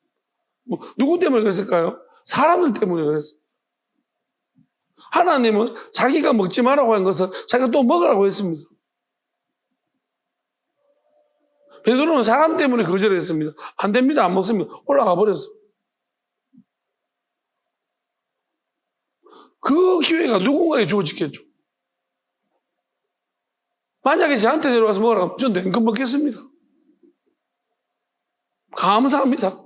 누구 때문에 그랬을까요? 사람들 때문에 그랬어요. 하나님은 자기가 먹지 마라고 한 것을 자기가 또 먹으라고 했습니다. 베드로는 사람 때문에 거절했습니다. 안 됩니다. 안 먹습니다. 올라가 버렸어요. 그 기회가 누군가에 주어지겠죠. 만약에 저한테 내려와서 먹으라고 하면 전 냉큼 먹겠습니다. 감사합니다.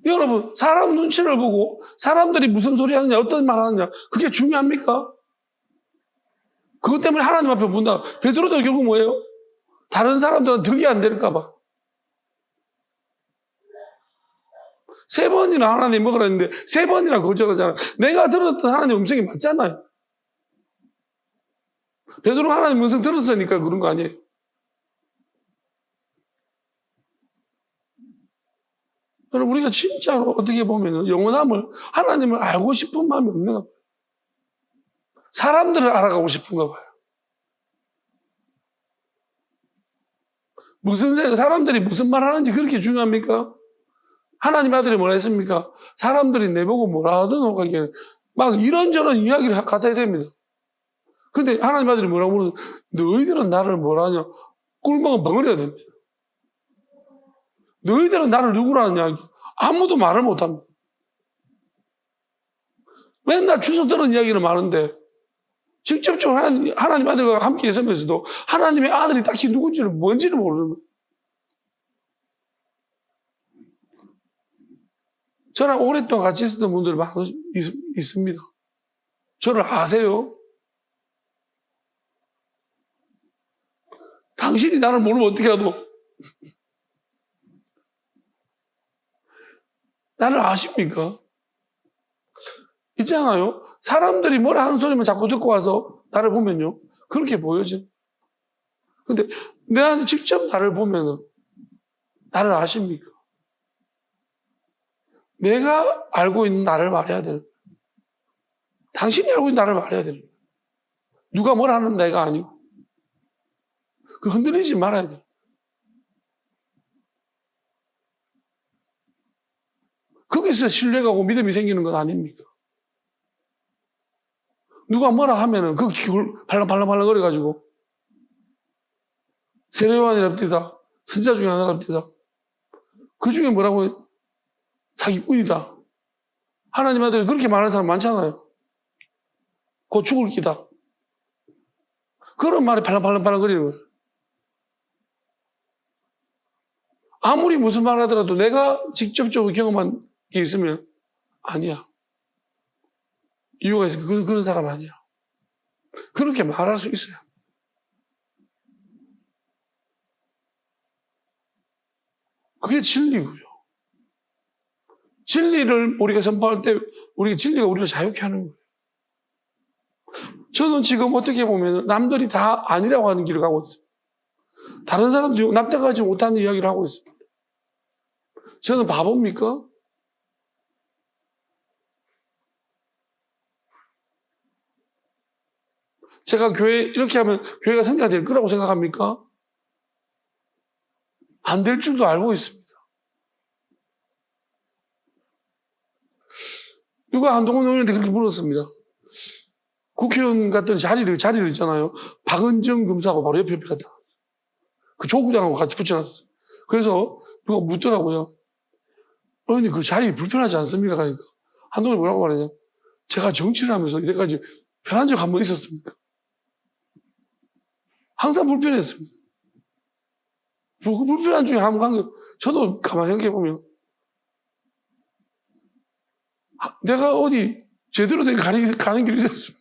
여러분, 사람 눈치를 보고 사람들이 무슨 소리 하느냐, 어떤 말 하느냐, 그게 중요합니까? 그것 때문에 하나님 앞에 본다. 베드로도 결국 뭐예요? 다른 사람들은 덕이 안 될까봐. 3번이나 하나님 먹으라 했는데 3번이나 거절하잖아요. 내가 들었던 하나님 음성이 맞잖아요. 베드로가 하나님 음성 들었으니까 그런 거 아니에요. 여러분, 우리가 진짜로 어떻게 보면 영원함을, 하나님을 알고 싶은 마음이 없는가 봐요. 사람들을 알아가고 싶은가 봐요. 사람들이 무슨 말 하는지 그렇게 중요합니까? 하나님 아들이 뭐라 했습니까? 사람들이 내보고 뭐라 하든 하기에는 막 이런저런 이야기를 갖다 해야 됩니다. 근데 하나님 아들이 뭐라고 물어서 너희들은 나를 뭐라 하냐? 꿀먹은 벙어리가 됩니다. 너희들은 나를 누구라는 이야기 아무도 말을 못합니다. 맨날 주워 들은 이야기는 많은데 직접적으로 하나님 아들과 함께 있으면서도 하나님의 아들이 딱히 누군지를 뭔지를 모르는 거예요. 저랑 오랫동안 같이 있었던 분들 많이 있습니다. 저를 아세요? 당신이 나를 모르면 어떻게 하도 나를 아십니까? 있잖아요. 사람들이 뭐라 하는 소리만 자꾸 듣고 와서 나를 보면요. 그렇게 보여져. 근데 내가 직접 나를 보면은 나를 아십니까? 내가 알고 있는 나를 말해야 되는 거예요. 당신이 알고 있는 나를 말해야 되는 거예요. 누가 뭐라 하는 내가 아니고. 그 흔들리지 말아야 돼요. 거기서 신뢰가 오고 믿음이 생기는 건 아닙니까? 누가 뭐라 하면은 그 기울 발랑발랑 거려가지고 세례요한이랍니다. 선자 중에 하나랍니다. 그 중에 뭐라고 해요? 사기꾼이다. 하나님 아들이 그렇게 말하는 사람 많잖아요. 곧 죽을 기다. 그런 말이 발랑발랑 거리는 거예요. 아무리 무슨 말 하더라도 내가 직접적으로 경험한 게 있으면 아니야. 이유가 있어. 그런 사람 아니야. 그렇게 말할 수 있어요. 그게 진리고요. 진리를 우리가 선포할 때 우리가 진리가 우리를 자유케 하는 거예요. 저는 지금 어떻게 보면 남들이 다 아니라고 하는 길을 가고 있어요. 다른 사람들이 납득하지 못하는 이야기를 하고 있습니다. 저는 바보입니까? 제가 교회 이렇게 하면 교회가 성장이 될 거라고 생각합니까? 안 될 줄도 알고 있습니다. 누가 한동훈 의원한테 그렇게 물었습니다. 국회의원 갔더니 자리를 있잖아요. 박은정 검사하고 바로 옆에 갔다 왔어요. 그 조국장하고 같이 붙여놨어요. 그래서 누가 묻더라고요. 의원님 그 자리 불편하지 않습니까? 그러니까 한동훈이 뭐라고 말하냐. 제가 정치를 하면서 이때까지 편한 적 한 번 있었습니까? 항상 불편했습니다. 그 불편한 중에 한 번 저도 가만히 생각해보면 내가 어디 제대로 된 가는 길이 있었습니다.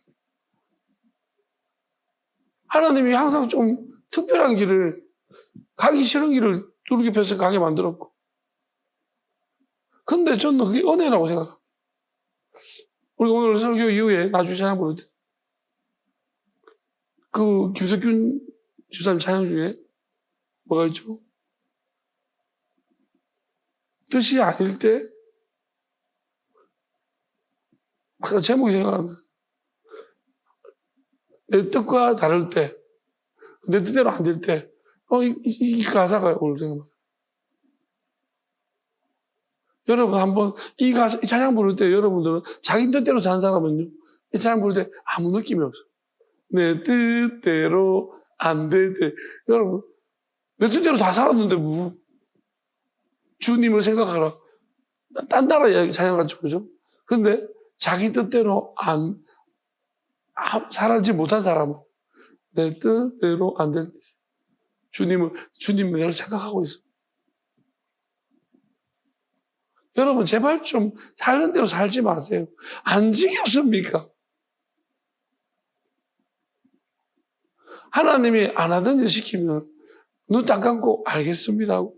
하나님이 항상 좀 특별한 길을 가기 싫은 길을 뚜르게 펴서 가게 만들었고 근데 저는 그게 은혜라고 생각합니다. 우리 오늘 설교 이후에 나주 찬양 부를 때 그 김석균 집사님 찬양 중에 뭐가 있죠? 뜻이 아닐 때 제목이 생각나면 내 뜻과 다를 때 내 뜻대로 안 될 때 이 가사가 오늘 생각납니다. 여러분 한번 이 찬양 부를 때 여러분들은 자기 뜻대로 사는 사람은요 이 찬양 부를 때 아무 느낌이 없어요. 내 뜻대로 안 될 때 여러분 내 뜻대로 다 살았는데 뭐 주님을 생각하라 딴 나라 찬양같죠 그죠? 근데 자기 뜻대로 살지 못한 사람은 내 뜻대로 안 될 때 주님 나를 생각하고 있어. 여러분 제발 좀 살는 대로 살지 마세요. 안 지겹습니까? 하나님이 안 하던 일 시키면 눈 딱 감고 알겠습니다 하고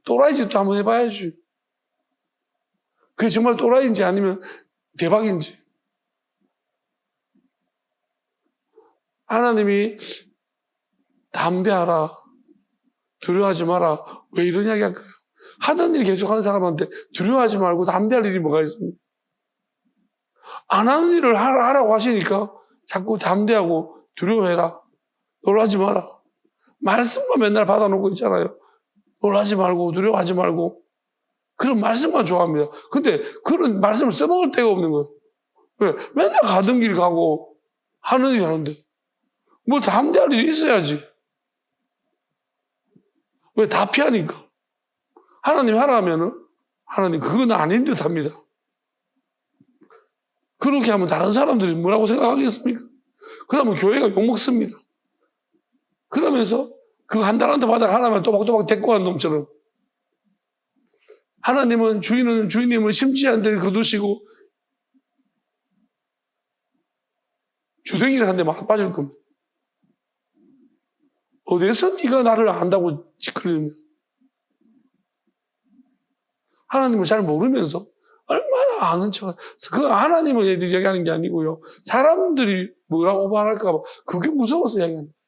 또라이 짓도 한번 해봐야지. 그게 정말 또라이인지 아니면 대박인지. 하나님이 담대하라 두려워하지 마라 왜 이런 이야기 할까요? 하던 일 계속하는 사람한테 두려워하지 말고 담대할 일이 뭐가 있습니까? 안 하는 일을 하라고 하시니까 자꾸 담대하고 두려워해라 놀라지 마라 말씀만 맨날 받아놓고 있잖아요. 놀라지 말고 두려워하지 말고 그런 말씀만 좋아합니다. 근데 그런 말씀을 써먹을 데가 없는 거예요. 왜? 맨날 가던 길 가고 하는 일 하는데 뭐 담대할 일이 있어야지. 왜? 다 피하니까. 하나님 하라 하면은 하나님 그건 아닌 듯 합니다. 그렇게 하면 다른 사람들이 뭐라고 생각하겠습니까? 그러면 교회가 욕먹습니다. 그러면서 그 한 달한테 받아 하나만 또박또박 데리고 간 놈처럼 하나님은 주인님은 심지 않은 데 거두시고 주댕이를 한 대 막 빠질 겁니다. 어디서 네가 나를 안다고 짓거리는 하나님을 잘 모르면서 얼마나 아는 척을 그 하나님을 애들이 이야기하는 게 아니고요. 사람들이 뭐라고 말할까 봐 그게 무서워서 이야기하는 거예요.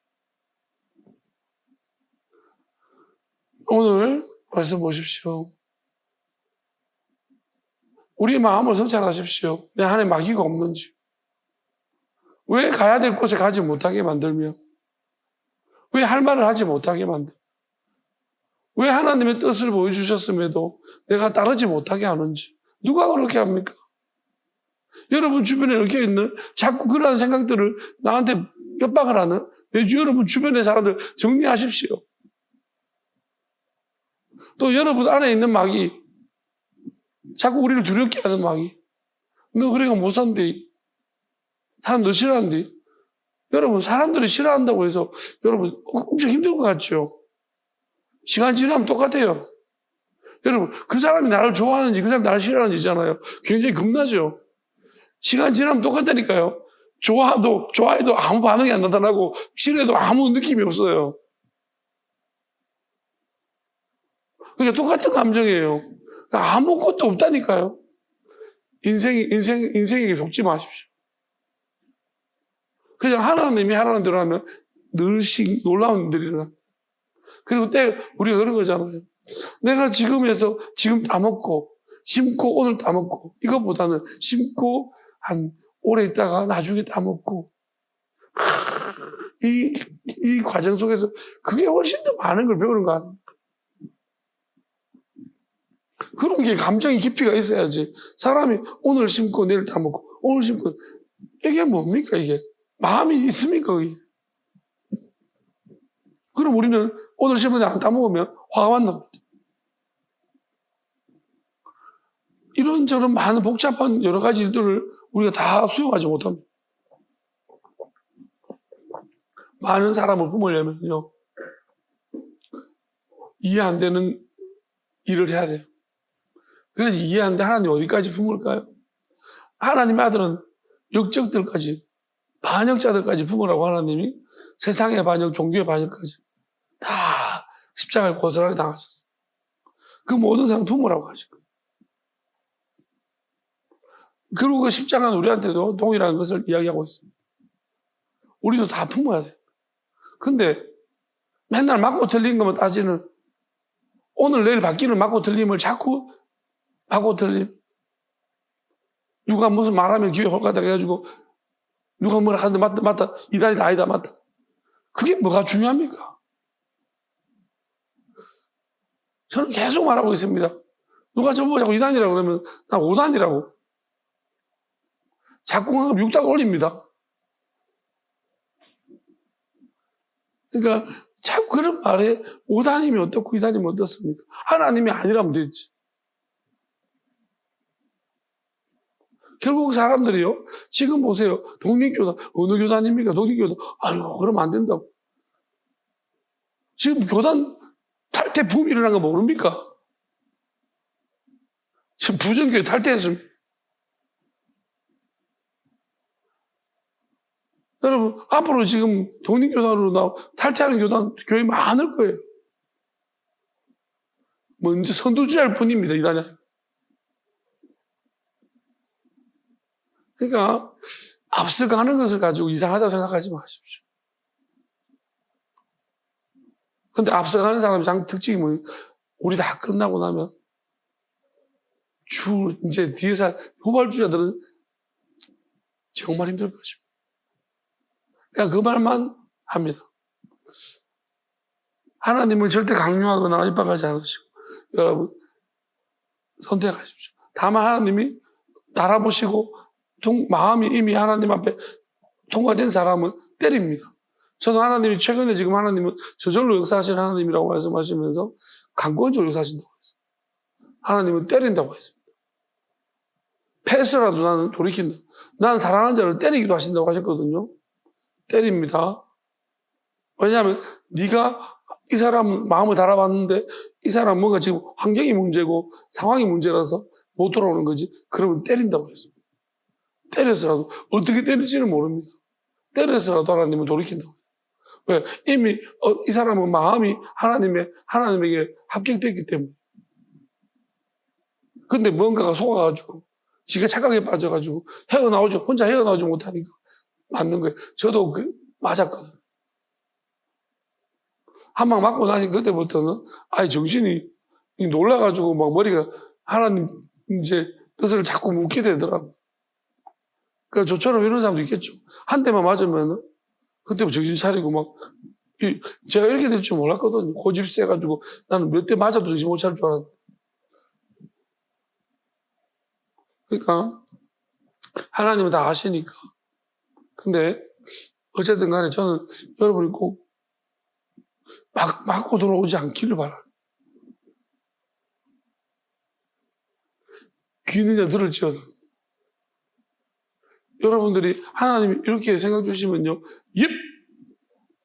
오늘 말씀 보십시오. 우리 마음을 성찰하십시오. 내 안에 마귀가 없는지. 왜 가야 될 곳에 가지 못하게 만들며 왜 할 말을 하지 못하게 만들며 왜 하나님의 뜻을 보여주셨음에도 내가 따르지 못하게 하는지 누가 그렇게 합니까? 여러분 주변에 이렇게 있는 자꾸 그러한 생각들을 나한테 협박을 하는 여러분 주변의 사람들 정리하십시오. 또 여러분 안에 있는 마귀 자꾸 우리를 두렵게 하는 마귀 너 그래가 못 산대 사람 너 싫어한대 여러분 사람들이 싫어한다고 해서 여러분 엄청 힘들 것 같죠? 시간 지나면 똑같아요. 여러분 그 사람이 나를 좋아하는지 그 사람이 나를 싫어하는지 있잖아요. 굉장히 겁나죠. 시간 지나면 똑같다니까요. 좋아해도 아무 반응이 안 나타나고 싫어해도 아무 느낌이 없어요. 그러니까 똑같은 감정이에요. 그러니까 아무것도 없다니까요. 인생에게 속지 마십시오. 그냥 하나님이 하라는 대로 하면 늘씩 놀라운 일들이 일어나. 그리고 우리가 그런 거잖아요. 내가 지금에서 지금 따먹고, 심고 오늘 따먹고, 이것보다는 심고 한 오래 있다가 나중에 따먹고, 이 과정 속에서 그게 훨씬 더 많은 걸 배우는 거 아닙니까? 그런 게 감정의 깊이가 있어야지. 사람이 오늘 심고 내일 따먹고, 오늘 심고, 이게 뭡니까, 이게? 마음이 있습니까, 그게? 그럼 우리는 오늘 심은 안 따먹으면 화가 만납니다. 이런저런 많은 복잡한 여러 가지 일들을 우리가 다 수용하지 못합니다. 많은 사람을 품으려면요. 이해 안 되는 일을 해야 돼요. 그래서 이해 안 돼 하나님 어디까지 품을까요? 하나님의 아들은 역적들까지 반역자들까지 품으라고 하나님이 세상의 반역, 종교의 반역까지 다 십자가를 고스란히 당하셨어요. 그 모든 사람 품으라고 하시고 그리고 그 십자가는 우리한테도 동일한 것을 이야기하고 있습니다. 우리도 다 품어야 돼요. 근데 맨날 맞고 틀린 것만 따지는 오늘 내일 바뀌는 맞고 틀림을 자꾸 맞고 틀림 누가 무슨 말하면 귀에 홀까닥 해가지고 누가 뭐라 하는데 맞다 이단이다 아니다 맞다 그게 뭐가 중요합니까? 저는 계속 말하고 있습니다. 누가 저보고 자꾸 이단이라고 그러면 나 5단이라고 자꾸 가면 6단 올립니다. 그러니까 자꾸 그런 말에 5단이면 어떻고 2단이면 어떻습니까? 하나님이 아니라면 됐지. 결국 사람들이요. 지금 보세요. 독립교단 어느 교단입니까? 독립교단 아이고 그러면 안 된다고. 지금 교단 탈퇴 붐이 일어난 거 모릅니까? 지금 부정교회 탈퇴했습니다. 여러분 앞으로 지금 독립교단으로 탈퇴하는 교회 많을 거예요. 먼저 선두주의할 뿐입니다. 이단이. 그러니까 앞서가는 것을 가지고 이상하다고 생각하지 마십시오. 근데 앞서가는 사람의 특징이 뭐예요? 우리 다 끝나고 나면 이제 뒤에서 후발주자들은 정말 힘들 것입니다. 그냥 그 말만 합니다. 하나님을 절대 강요하거나 입박하지 않으시고 여러분 선택하십시오. 다만 하나님이 알아보시고 마음이 이미 하나님 앞에 통과된 사람은 때립니다. 저는 하나님이 최근에 지금 하나님은 저절로 역사하시는 하나님이라고 말씀하시면서 강권적으로 역사하신다고 했어요. 하나님은 때린다고 했습니다. 패스라도 나는 돌이킨다. 나는 사랑하는 자를 때리기도 하신다고 하셨거든요. 때립니다. 왜냐하면 네가 이 사람 마음을 달아봤는데 이 사람 뭔가 지금 환경이 문제고 상황이 문제라서 못 돌아오는 거지. 그러면 때린다고 했습니다. 때려서라도 어떻게 때릴지는 모릅니다. 때려서라도 하나님은 돌이킨다고. 왜? 이미 이 사람은 마음이 하나님에게 합격됐기 때문에. 근데 뭔가가 속아가지고 지가 착각에 빠져가지고 혼자 헤어나오지 못하니까 맞는 거예요. 저도 맞았거든요. 한 방 맞고 나니 그때부터는 정신이 놀라가지고 막 머리가 하나님 이제 뜻을 자꾸 묻게 되더라고요. 그러니까 저처럼 이런 사람도 있겠죠. 한 대만 맞으면 그때부터 정신 차리고 막 제가 이렇게 될 줄 몰랐거든요. 고집 세가지고 나는 몇 대 맞아도 정신 못 차릴 줄 알았는데. 그러니까 하나님은 다 아시니까. 근데 어쨌든 간에 저는 여러분이 꼭 맞고 돌아오지 않기를 바라요. 귀 있는 자 들을지어다. 여러분들이 하나님이 이렇게 생각 주시면요. 예!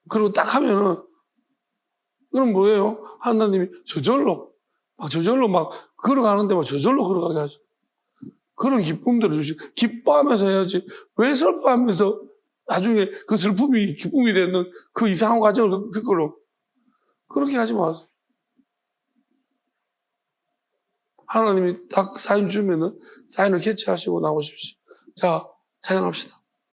그리고 딱 하면은 그럼 뭐예요? 하나님이 저절로 막 걸어가는데 막 저절로 걸어가게 하죠. 그런 기쁨들을 주시고 기뻐하면서 해야지. 왜 슬퍼하면서 나중에 그 슬픔이 기쁨이 되는 그 이상한 과정을 겪으러 그렇게 하지 마세요. 하나님이 딱 사인 주면은 사인을 캐치하시고 나오십시오. 자, 찬양합시다.